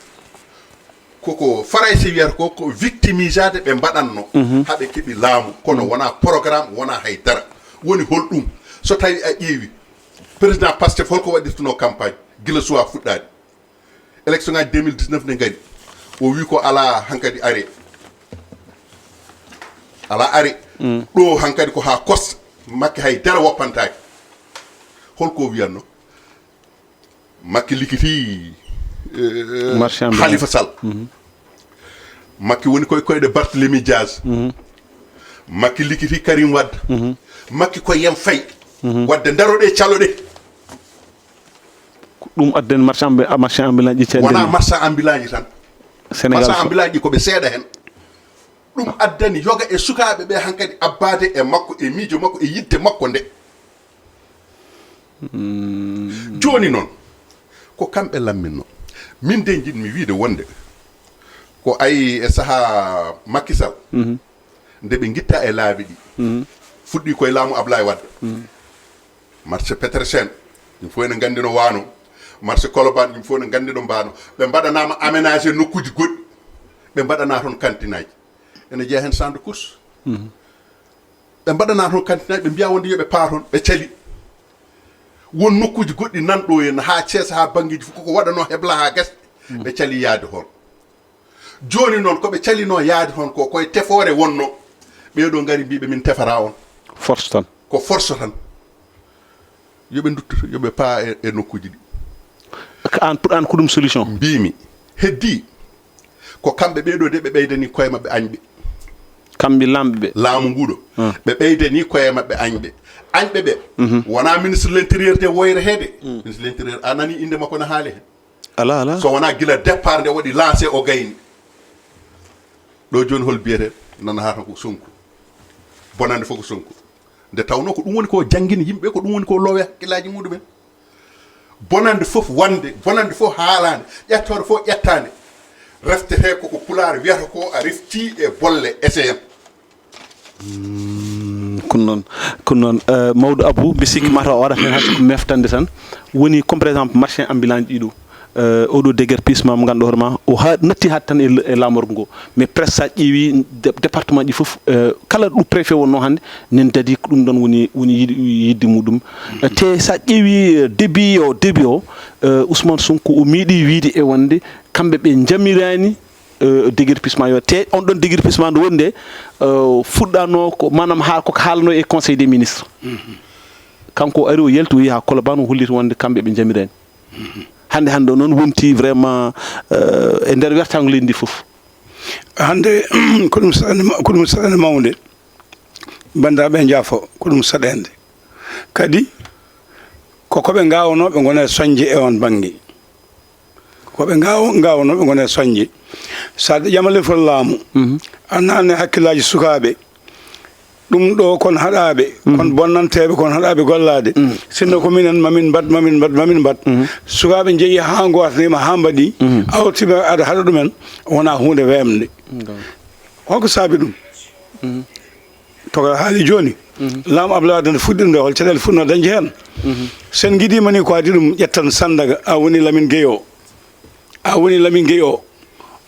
koko Farayse wiyata ko victimisade ɓe mbaɗanno haɓe keeɓi laamu kono wona programme wona haydara woni holɗum so tawi a ƴeewi président Pastef holko waɗirtuno campagne guila suwa fuɗɗade élection ngaji 2019 ne gari o wi ko ala hankkadi are ala are ɗo hankkadi ko ha kosta Macky haydara woppantaki holko wiyatno Macky likiti Khalifa Sall Macky woni koyɗe Barthélémy Dias Macky likiti Karim Wade Macky ko yem fay wadde daroɗe caloɗe ɗum adden marchand ambulant ji wona marchand ambulant ji tan Sénégal marchand ambulant ji koɓe seeɗa hen ɗum addani yoga e sukaɓe ɓe hankkadi abbade e makko e miijo makko e yidde makko nde joni noon ko kamɓe lamminno min de jiɗmi wiide wonde ko ayi e saaha Macky Sall nde ɓe guitta e laabi ɗi fuɗɗi koye laamu Ablaye Wade marché Petersen ɗum fof ene gandi no wano marché Colobane ɗum fof ene gandi no mbano ɓe mbaɗanama aménagé nokkuji goɗɗi ɓe mbaɗana toon kantinaji ene jeeya hen champ de course ɓe mbaɗana toon kantinaji ɓe mbiya wonde yoɓe paa toon ɓe cali won nokkuji goɗɗi nanɗo hen ha Thiès ha banggueji fof koko waɗano hebla ha gasɗe ɓe cali yaade toon joni noon koɓe calino yaade toon ko koye tefore wonno ɓeeɗo gari mbiɓe min tefara on force tan ko force tan yoɓe duttoto yoɓe paa e nokkuji ɗi an pour an ko ɗum solution mbimi heddi ko kamɓe ɓeeɗo de ɓe ɓeydani koye mabɓe añɓe kamɓe lamɓe ɓe laamu nguɗo ɓe ɓeydani koye mabɓe añɓe añɓe ɓe wona ministre de l' intérieur de woyre heede ministre de l' intérieur a nani inde makko ne haali hen ala so wona guila départ nde waɗi lancé o gayni ɗo joni hol biyete nana ha tan ko Sonko bonande fof ko Sonko nde tawno ko ɗum woni ko jangguini yimɓe ko ɗum woni ko loowe hakkillaji muɗumen bonande fof wonde bonande fof haalande ƴettode fof ƴettande reftete koko pulaar wiyata ko a refti e bolle essayam kono noon Maodo Abou mbi sikki mata o waɗat hen hay ko meftande tan woni comme par exemple marchand ambulant ɗiɗo oɗo déguerpissement mo ganduɗa hoorema o natti haade tan e lamorgo ngo mais presque sa ƴeewi département ɗi foof kala ɗo préfet wonno hannde nen dadi ko ɗum ɗon woni yidde muɗum te sa ƴeewi début o Ousmane Sonko o miiɗi wiide e wonde kamɓe ɓe jamirani déguerpissement yo te on ɗon déguerpissement nde woni nde fuɗɗano ko manam ha koko haalano e conseil des ministres kanko ari o yalti o yi ha Colobane o holliti wonde kamɓe ɓe jamirani hande noon wonti vraiment e nder wertago leydi fof hande ko ɗum saɗande mawde bandaɓe jaafo ko ɗum saɗende kadi koɓe gawnoɓe gona soñje e on banggue koɓe gawnoɓe gona soñje sa ƴama lefol laamu annane hakkillaji sukaɓe ɗum ɗo kon haɗaɓe kon bonnanteɓe kon haɗaɓe gollade sinno ko minen mamin mbat sukaɓe jeeyi ha gotanima ha mbaɗi awtima aɗa haɗa ɗumen wona hunde wemde holko saabi ɗum toga haali joni laamu Abdoulaye Wade fuɗɗi nde hol caɗele fuɗno dañde hen sen guiɗima ni ko adi ɗum ƴettan Sandaga a woni Lamine Gueye o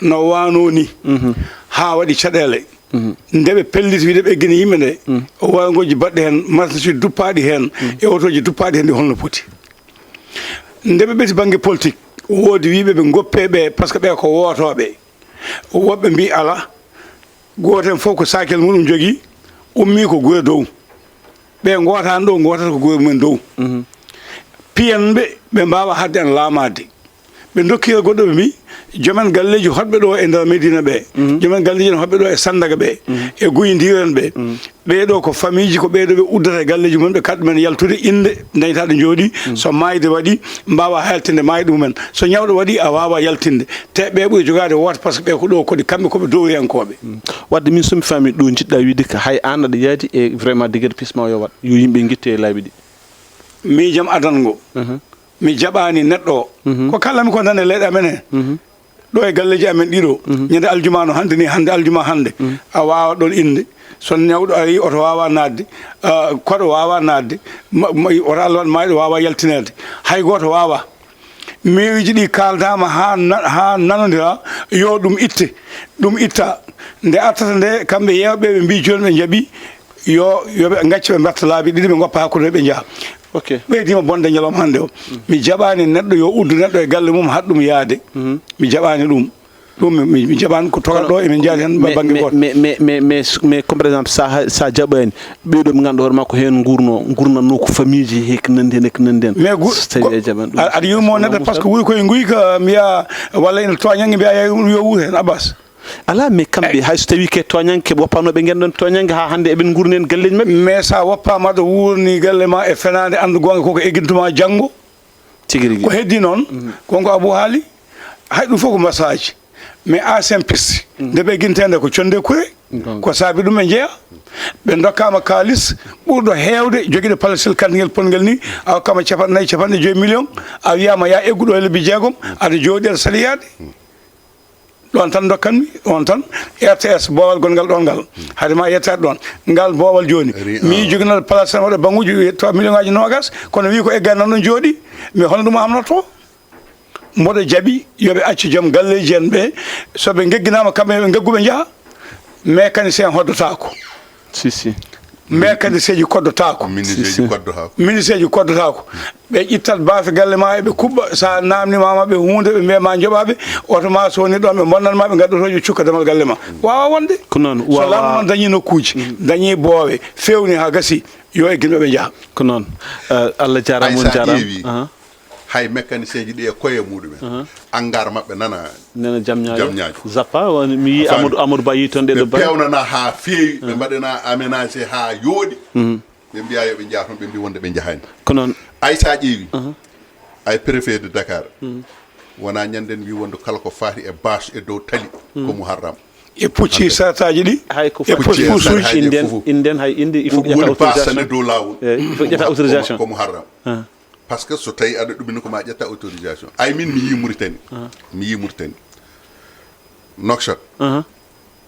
no wano ni ha waɗi caɗele ndeɓe pelliti wiide ɓe guine yimɓe nde o wawigoji baɗɗe hen marchandise duppaɗi hen e otoji duppaɗi hen ɗi holno poti ndeɓe ɓeti banggue politique woodi wiɓe ɓe goppeɓe par ce que ɓe ko wotoɓe woɓɓe mbi ala goto hen fof ko sakel muɗum jogui ummi ko guure dow ɓe gotani ɗo gotata ko guure mumen dow piyanɓe ɓe mbawa hadde en laamade ɓe dokkira goɗɗo ɓe mbi jomen galleji hoɗɓe ɗo e nder Medina ɓe jomen galleji en hoɓɓe ɗo e Sandaga ɓe e Guydiren ɓe ɓeɗo ko famille ji ko ɓeɗo ɓe uddata e galleji mumen ɓe kadɗumen yaltude inde dañataɗo jooɗi so mayde waɗi mbawa haltinde mayde mumen so ñawɗo waɗi a wawa yaltinde te ɓe ɓuuri jogade woota par ce que ɓe ko ɗo kodi kamɓe koɓe dowriyankoɓe wadde min somi fami ɗo jiɗɗa wiide ko hay an aɗa yaadi e vraiment déguerpissement yo wat yo yimɓe guitte e laabi ɗi miijam adango mi jaɓani neɗɗo o ko kallami ko nan e leyɗe amen hen ɗo e galleji amen ɗiɗo ñande aljuma no hande ni hande aljuma hande a wawa ɗon inde son ñawɗo ari oto wawa nadde koɗo wawa nadde oto Allah waɗ mayɗo wawa yaltinede hay goto wawa mairie ji ɗi kaldama ha nanodira yo ɗum itta nde attata nde kamɓe yewɓe ɓe mbi joni ɓe jaaɓi yoɓe gacca ɓe mbatta laabi ɗiɗi ɓe goppa hakkude ɓe jaaha ɓeydima bonde ñalawma hande o mi jaɓani neɗɗo yo uddu neɗɗo e galle mum haɗ ɗum yaade mi jaɓani ɗum mi jaɓani ko togal ɗo emin jaadi hen banggue goto mais comme par exemple sa jaɓani ɓeɗo ɓe ganduɗa hoorema ko hen gurnanno ko famille ji hek nandi hen mais tawi jaɓani ɗum aɗa yurmo neɗɗo par ce que wuuri koye guyka mbiya walla ina toñanggue mbiya yo wuur hen Abbas ala mais kamɓe hay so tawi ke toñangue ke woppanoɓe guenɗon toñangue ha hande eɓen gurni en galleji mabɓe mais sa woppama ɗo wurni galle ma e fenade andu gonga koko eggintuma janggo tigui rigui ko heddi noon konko Abou haali hay ɗum fof ko masaji mais ancien piste nde ɓe eggintede ko conde kure ko saabi ɗum ɓe jeeya ɓe dokkama kalis ɓurɗo hewde joguiɗo palacel kandiguel pongel ni a hokkama 4 millions a wiyama ya egguɗo e lebbi jeegom aɗa jooɗi aɗa saliyade ɗon tan dokkanmi on tan RTS boowal gongal ɗon ngal haade ma yettade ɗon ngal boowal joni mi joguinoɗo place waɗa banguji 3 millions ngaji nogas kono wi ko eggani nan ɗon jooɗi mais hono ɗum amnoto mboɗo jaaɓi yoɓe accu joom galleji en ɓe soɓe gegginama kamɓe ɓe gagguɓe jaaha mécanicien hoddotako mécanicien ji koddotako ministre ji koddotako ɓe ƴittat baafe galle ma eɓe kuɓɓa sa namnimama ɓe hunde ɓe mbiyama joɓaɓe oto ma so woni ɗon ɓe bonnanma ɓe gaddotoji cukka demal galle ma wawa wonde ko noon so laamu noon dañi nokkuji dañi boowe fewni ha gasi yo egguinɓe ɓe jaaha ko noon Allah jarama on jarama hay mécanicien ji ɗi e koye muɗumen engrais mabɓe nana jamñaji zappa mi yi Amadou Ba yi toon ɗeɗo pewnana ha feewi ɓe mbaɗana aménagé ha yooɗi ɓe mbiya yoɓe jaa toon ɓe mbi wonde ɓe jahani ko noon ay sa ƴeewi ay préfet de Dakar wona ñanden wi wonde kala ko faati e bâche e dow tali ko Muharram e pucci sartaji ɗi hay ko fusuji inden hay inde il faut ƴetta autorisation dow lawol il faut ƴetta autorisation ko Muharram par ce que so tawi aɗa ɗumini ko ma ƴetta autorisation ay min mi yi Mauritanie Nouakchott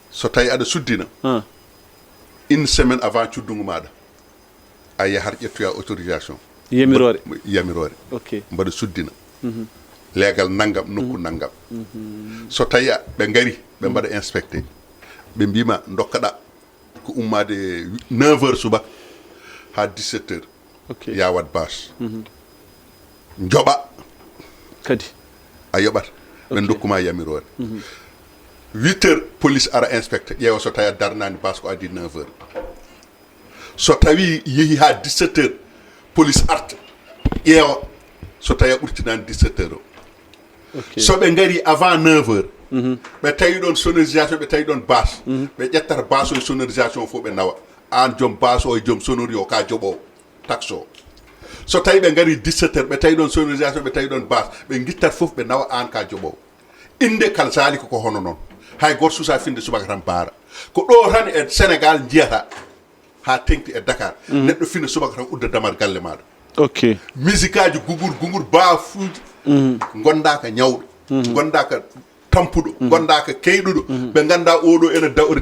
so tawi aɗa suddina une semaine avant cuddungu maɗa a yahar ƴettoya autorisation yamirore ok mbaɗa suddina leegal naggam nokku naggam so tawi ɓe gari ɓe mbaɗa inspecté ɓe mbima dokkaɗa ko ummade 9 heures suba ha 17 heures ya wat bâche joɓa kadi a yoɓat ɓe dokkuma yamirore 8 heures police ara inspecté ƴeewa so tawi a darnani bâche ko addi 9 heures so tawi yeehi ha 17 heures police arta ƴeewa so tawi a ɓurtinani 17 heures o so ɓe ngari avant 9h ɓe tawi ɗon sonorisation ɓe tawi ɗon basse ɓe ƴettata basse o sonorisation fof ɓe nawa an joom basse o e joom sonori o ka joɓowo taxe o so tawi ɓe ngari 17h ɓe tawi ɗon sonorisation ɓe tawi ɗon basse ɓe guittat fof ɓe nawa an ka joɓowo inde kal sali koko hono noon hay goto susa finde subaka tan baara ko ɗo tan e sénégal jiyata ha tengti e dakar neɗɗo fina subaka tan udda damar galle maɗa ok musique aji gugur baafuji gondaka ñawɗo gondaka tampuɗo gondaka keyɗuɗo ɓe ganda oɗo ene dawri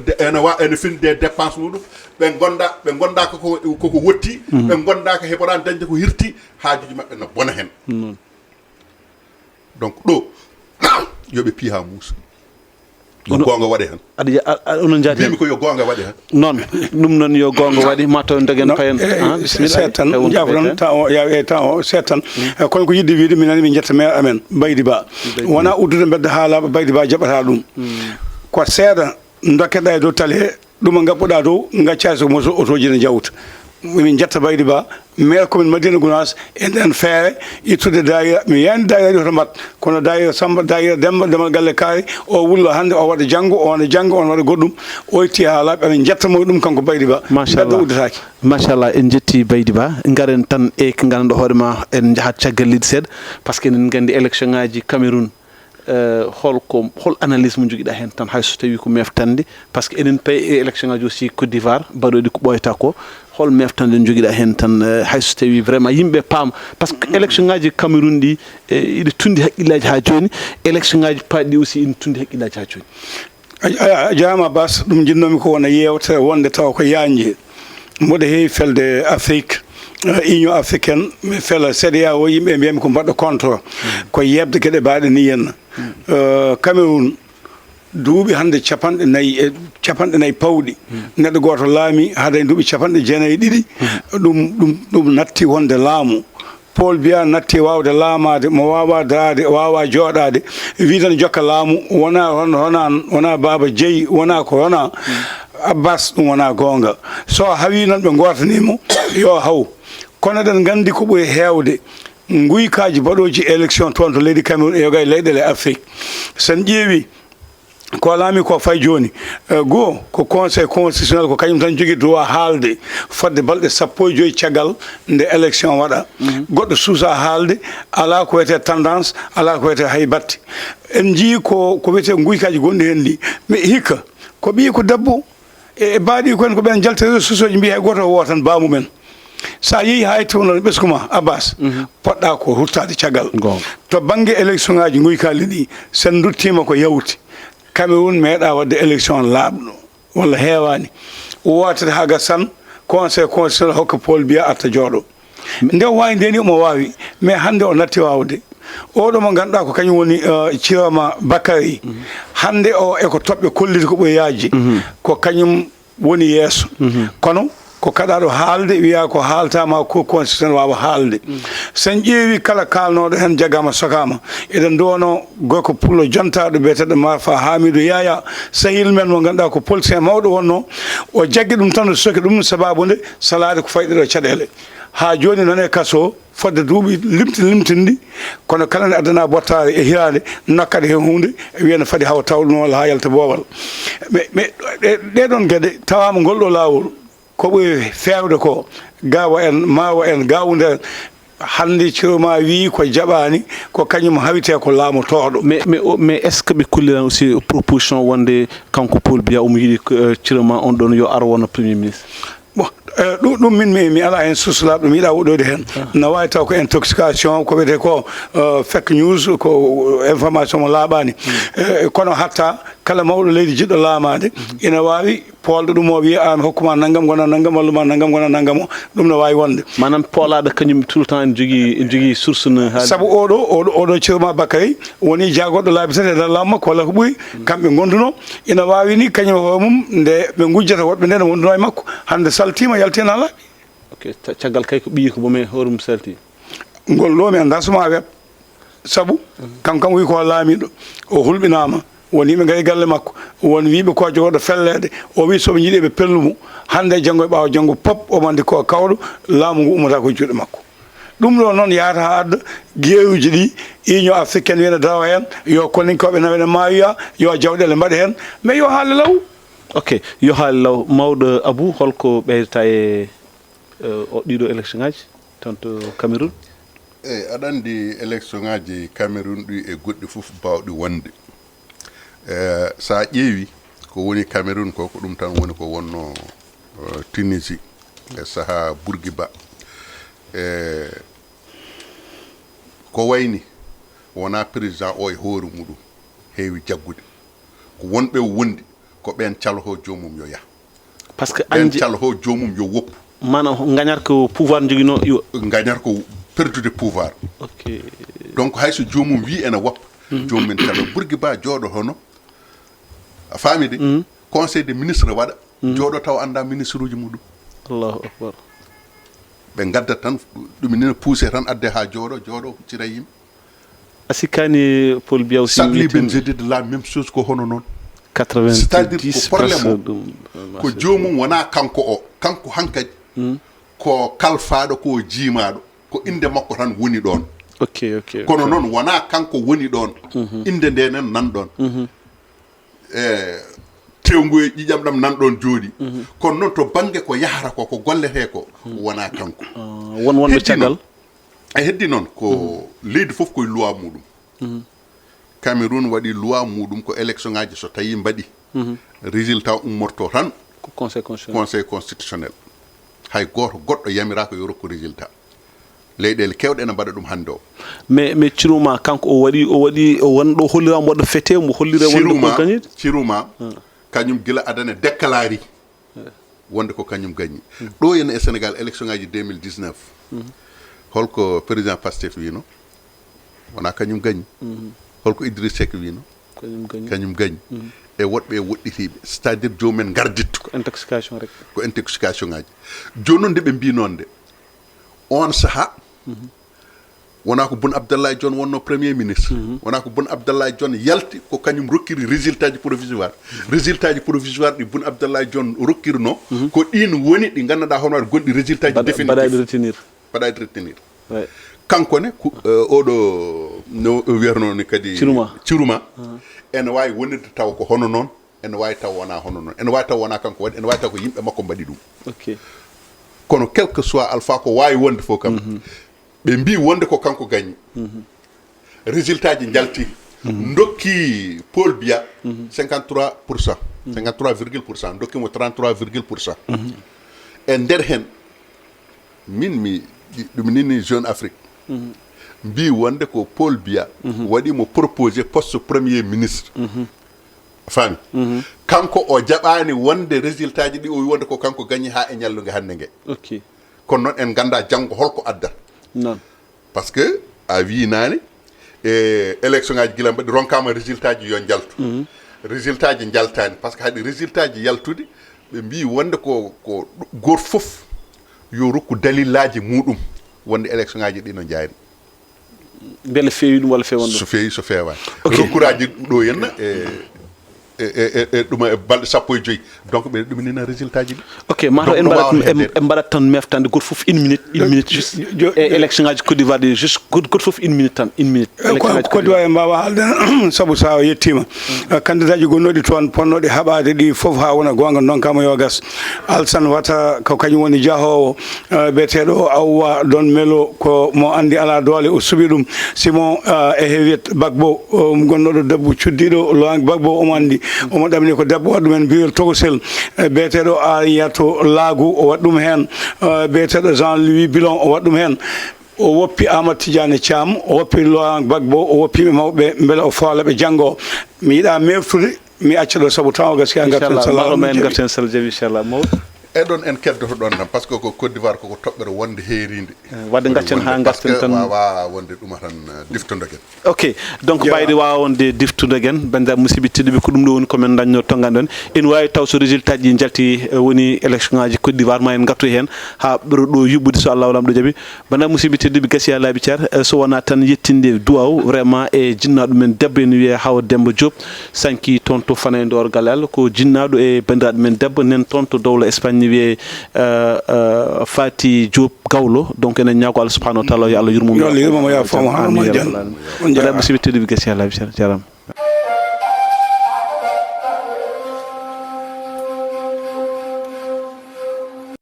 ene finde dépense muɗum ɓe gondaka koko wotti ɓe gondaka heɓorani dañde ko hirti haajuji mabɓe no bona hen donc ɗo yoɓe pi ha muusa yo gonga waɗe hen onon jaati mbimi ko yo gonga waɗe hen noon ɗum noon yo gonga waɗi mataw degen payen setan jafran ta o yawe ta o setan kono ko yidde wiide minani min jetta maire amen Baydi Ba wona uddude bedde haalaɓe Baydi Ba jaɓata ɗum ko seeɗa dokkeɗa e dow tali he ɗum gabɓoɗa dow gaccani so moto otoji ne jawta min jetta Baydi Ba maire commune Madina Gounass e nden feere ittude dayira mi yani dayira to mbat kono dayira Samba dayira Demba demal galle kaari o wullo hande o waɗa janggo on waɗa goɗɗum o itti haalaɓe emin jettamo ɗum kanko Baydi Ba beddo uddetaki machallah en jetti Baydi Ba garen tan e ko ganduɗo hoorema en jahat caggal leydi seeɗa par ce que en gandi élection ngaji Cameroun hol analyse mo joguiɗa hen tan hayso tawi ko meftande par ce que enen payi élection ngaji aussi Côte d'Ivoire mbaɗoɗi ko ɓoyata ko hol meftande joguiɗa hen tan hayso tawi vraiment yimɓe paama par ce que élection ngaji Cameroun ɗi iɗi tundi haqqillaji ha joni élection ngaji paaɗi ɗi aussi ina tundi haqqillaji ha joni a jarama Bas ɗum jinnomi ko wona yewtere wonde taw ko yanje mboɗo heewi felde Afrique Union africaine mi fela CEDEAO o yimɓe mbiyami ko mbaɗɗo contre ko yebde gueɗe mbaɗe ni henna Cameroun duuɓi hande capanɗe nayyi pawɗi neɗɗo goto laami haada e duuɓi capanɗe jeenayyi ɗiɗi ɗum natti wonde laamu Paul Biya natti wawde laamade mo wawa darade wawa jooɗade wiidana jokka laamu wona Baba Jeyi wona ko wona Abbas ɗum wona gonga so hawi noon ɓe gortanimo yo haw kono eɗen gandi ko ɓuri hewde guykaji baɗoji élection toon to leydi Cameroun e yoga e leyɗele Afrique sen ƴeewi ko laami ko fay joni goo ko conseil constitutionnel ko kañum tan jogui droit haalde fodde balɗe 15 caggal nde élection waɗa goɗɗo suusa haalde ala ko wiyete tendance ala ko wiyete hay batte en jii ko wiyete guykaji gonɗi hen ɗi mais hikka ko ɓii ko debbo e baaɗi ko en ko ɓen jalta réseaux sociaux ji mbiya hay goto wo tan bamumen sa yeehi hay towno ɓeskuma Abbas poɗɗa ko ruttade caggal to banggue élection ngaji guykali ɗi sen duttima ko yawti Cameroun meeɗa wadde élection laaɓɗo walla heewani wotade ha gassan conseil constitutionnel hokka Paul Biya arta jooɗo nde wawi ndeni omo wawi mais hande o natti wawde oɗo mo ganduɗa ko kañum woni Ciroma Bakary hande o eko toɓɓe kolliti ko ɓoyaji ko kañum woni yeeso kono ko kaɗaɗo haalde wiya ko haaltama ko constitutionnel wawa haalde sen ƴeewi kala kalnoɗo hen jagama sokama eɗen dono gorko pullo jontaɗo biyeteɗo Marfa Hamidou Yaya sahil men mo ganduɗa ko politicien mawɗo wonno o jaggi ɗum tan o soki ɗum sababude salade ko fayɗiɗo caɗele ha joni nane kaso fodde duuɓi limtindi kono kala nde addana bottare e hirade nokkade hen hunde wiyano fadi hawa tawɗum walla ha yalta boowal mais ɗeɗon gueɗe tawama ngolɗo lawol ko ɓuri fewde ko gawa en mawa en gawude en hande Ciroma wi ko jaɓani ko kañum hawite ko laamotoɗo mais est ce que ɓe kulliran aussi proposition wonde kanko Paul Biya omo yiiɗi Ciroma on ɗon yo ar wona premier ministre bon ɗum min mi ala hen suslaɓe mi yiiɗa woɗɗode hen no wawi taw ko intoxication ko wiyete ko fake news ko information mo laaɓani kono hatta kala mawɗo leydi jiɗɗo laamade ina wawi polɗo ɗum o wiya an hokkuma naggam gona naggam walluma naggam gona naggam o ɗum no wawi wonde manam poolaɗo kañum tout le temps en jogui source no saabu oɗo Ciroma Bakary woni jagoɗo laabi tati e nder laamu makko walla ko ɓuuri kamɓe gonduno ina wawi ni kañum ho mum nde ɓe gujjata woɗɓe nde ne wonduno e makko hande saltima yaltina laaɓi ok caggal kay ko ɓiyi ko bomen horum salti ngol ɗo mi anda soma web saabu kam wi ko laamiɗo o hulɓinama won yimɓe gari galle makko won wiiɓe ko jogoɗo fellede o wi soɓe jiiɗi ɓe pellumo hande janggo e ɓawa janggo pop omo andi ko kawɗo laamu ngu ummata ko juuɗe makko ɗum ɗo noon yahata ha adda gueewuji ɗi union africaine wiyene dawa hen yo koninkoɓe nawene mawiya yo jawɗele mbaɗe hen mais yo haala law. Ok, yo haala law. Mawɗo Abou, holko ɓeydata e ɗiɗo élection ngaji ton to Cameroun? eyi aɗa andi élection ngaji Cameroun ɗi e goɗɗi fof bawɗi wonde sa ƴeewi ko woni Cameroun ko ɗum tan woni ko wonno Tunisie e saha Bourguiba ko wayni wona président o e hoore muɗum heewi jaggude ko wonɓe wondi ko ɓen caloho jomum yo yah par ce que ɓen caloho jomum yo woppu manam gagnat ko pouvoir joguino gagnat ko perdude pouvoir. Ok. Donc hayso jomum wi ene woppa jomum men calo Bourguiba jooɗo hono a faami de conseil des ministres waɗa jooɗo taw anda ministre uji muɗum. Allahu akbar. ɓe gaddat tan ɗum nene poussé tan adde ha jooɗo huccira yimɓe. A sikkani Paul Biya aussi Sabli Ben Zedi de la même chose ko hono noon. 90%. C'est-à-dire ko probléme o ko jomum wona kanko o kanko hankadi ko kalfaɗo ko jiimaɗo ko inde makko tan woni ɗon. Ok. Kono noon wona kanko woni ɗon inde nde nen nan ɗon tewngu e ƴiƴam ɗam nan ɗon jooɗi kono noon to banggue ko yahata ko gollete ko wona kanko wonɓe caggal e heddi noon ko leydi fof koye loi muɗum Cameroun waɗi loi muɗum ko élection ngaji so tawi mbaɗi résultat ummorto tan ko conseil constitutionnel hay goto goɗɗo yamira ko yo rokku résultat leyɗele kewɗe ene mbaɗa ɗum hannde o mais Ciruma kanko o waɗi wonɗo hollirama waɗa fete mo hollire wonde ko gagnide Ciruma kañum gila adane déclaré wonde ko kañum gagni ɗo yen e Sénégal élection ngaji 2019 holko président Pastef wino wona kañum gagni holko Idriss Seck wino kañum gagni e woɗɓe woɗɗitiɓe c'est à dire jomumen gardittu ko intoxication rek ko intoxication ngaji joni noon nde ɓe mbi noon de on saha wona ko Boun Abdallah Dionne wonno premier ministre wona ko Boun Abdallah Dionne yalti ko kañum rokkiri résultat ji provisoire ɗi Boun Abdallah Dionne rokkirno ko ɗin woni ɗi ganduɗa hono waɗa gonɗi résultat ji définitif baɗaɗi retenir kanko ne oɗo no wiyatno ni kadi Ciruma ene wawi wonirde taw ko hono noon ene wawi taw wona hono noon ene wawi taw wona kanko waɗi ene wawi taw ko yimɓe makko mbaɗi ɗum kono quel que soit alpha ko wawi wonde fof kam ɓe mbi wonde ko kanko gagni résultat ji jalti dokki Paul Biya 53%, 53,%, dokkimo 33,%. E nder hen min mi ɗum nini Jeune Afrique mbi wonde ko Paul Biya waɗimo proposé poste premier ministre fami kanko o jaɓani wonde résultat ji ɗi o wi wonde ko kanko gagni ha e ñallugue hande ngue kono noon en ganda janggo holko addata non parce que a wi nani e élection ngaji gila mbaɗi ronkama résultat ji yo jaltu résultat ji jaltani par ce que haɗi résultat ji yaltude ɓe mbi wonde ko goto foof yo rokku dalillaji muɗum wonde élection ngaji ɗi no jayri beele feewi ɗum walla fewani so feewi so fewani rokkuraji ɗo henna ɗum e balɗe 15 donc ɓe ɗum nina résultat ji ɗi ok mataw en mbaɗat tan meftande goto foof 1 minute juste e élection ngaji Côte d'Ivoire ɗi juste goto foof 1 minute tan 1 minute Côte d'Ivoire en mbawa haalde saabu sa yettima candidat ji gonnoɗi toon ponnoɗe haɓade ɗi foof ha wona gonga donkama yo gas Alassane Ouattara ko kañum woni jaahowo biyeteɗo Awwa Don Melo ko mo andi ala doole o suuɓi ɗum Simon e Hewiyet Bagbo gonnoɗo debbo cuddiɗo Loang Bagbo omo andi omo ɗamini ko debbo waɗɗumen mbiyol togosel biyeteɗo Ayato Laagu o waɗ ɗum hen biyeteɗo Jean Louis Bilon o waɗ ɗum hen o woppi Amadou Tidiane Thiam o woppi Loang Bagbo o woppiɓe mawɓe beele o faalaɓe janggo mi yiiɗa meftude mi acca ɗo saabu temps o gasi ha garten sala jaɓi inchallah mawɗo eɗon en keddoto ɗon tan par ce que ko Côte d'Ivoire koko toɓɓere wonde heeride wadde gaccen ha garten tan wawa wonde ɗuma tan diftodogen ok donc ɓayde wawa wonde diftodogen bandiraɓe musidɓe tedduɓe ko ɗum ɗo woni komin dañno tonganɗon ene wawi taw so résultat ji jalti woni élection ngaji Côte d'Ivoire ma en gartu hen ha ɓeɗo ɗo yuɓɓude so Allah walam ɗo jaaɓi bandiraɓe musidɓe tedduɓe gasi ha laaɓi ceer so wona tan yettinde duwaw vraiment e jinnaɗo men debbo ene wiye Hawa Demba Diop sanki toon to Fana e Ndor Galal ko jinnaɗo e bandiraɗo men debbo nen toon to dowla Espagne ni wiye Fati Diop Gawlo donc enen ñaago Allah subhanahu wa ta'ala yo Allah yurmum yo Allah yurmum ya famo ha mo jan on jara musidɓe tedduɓe gasi Allah jarama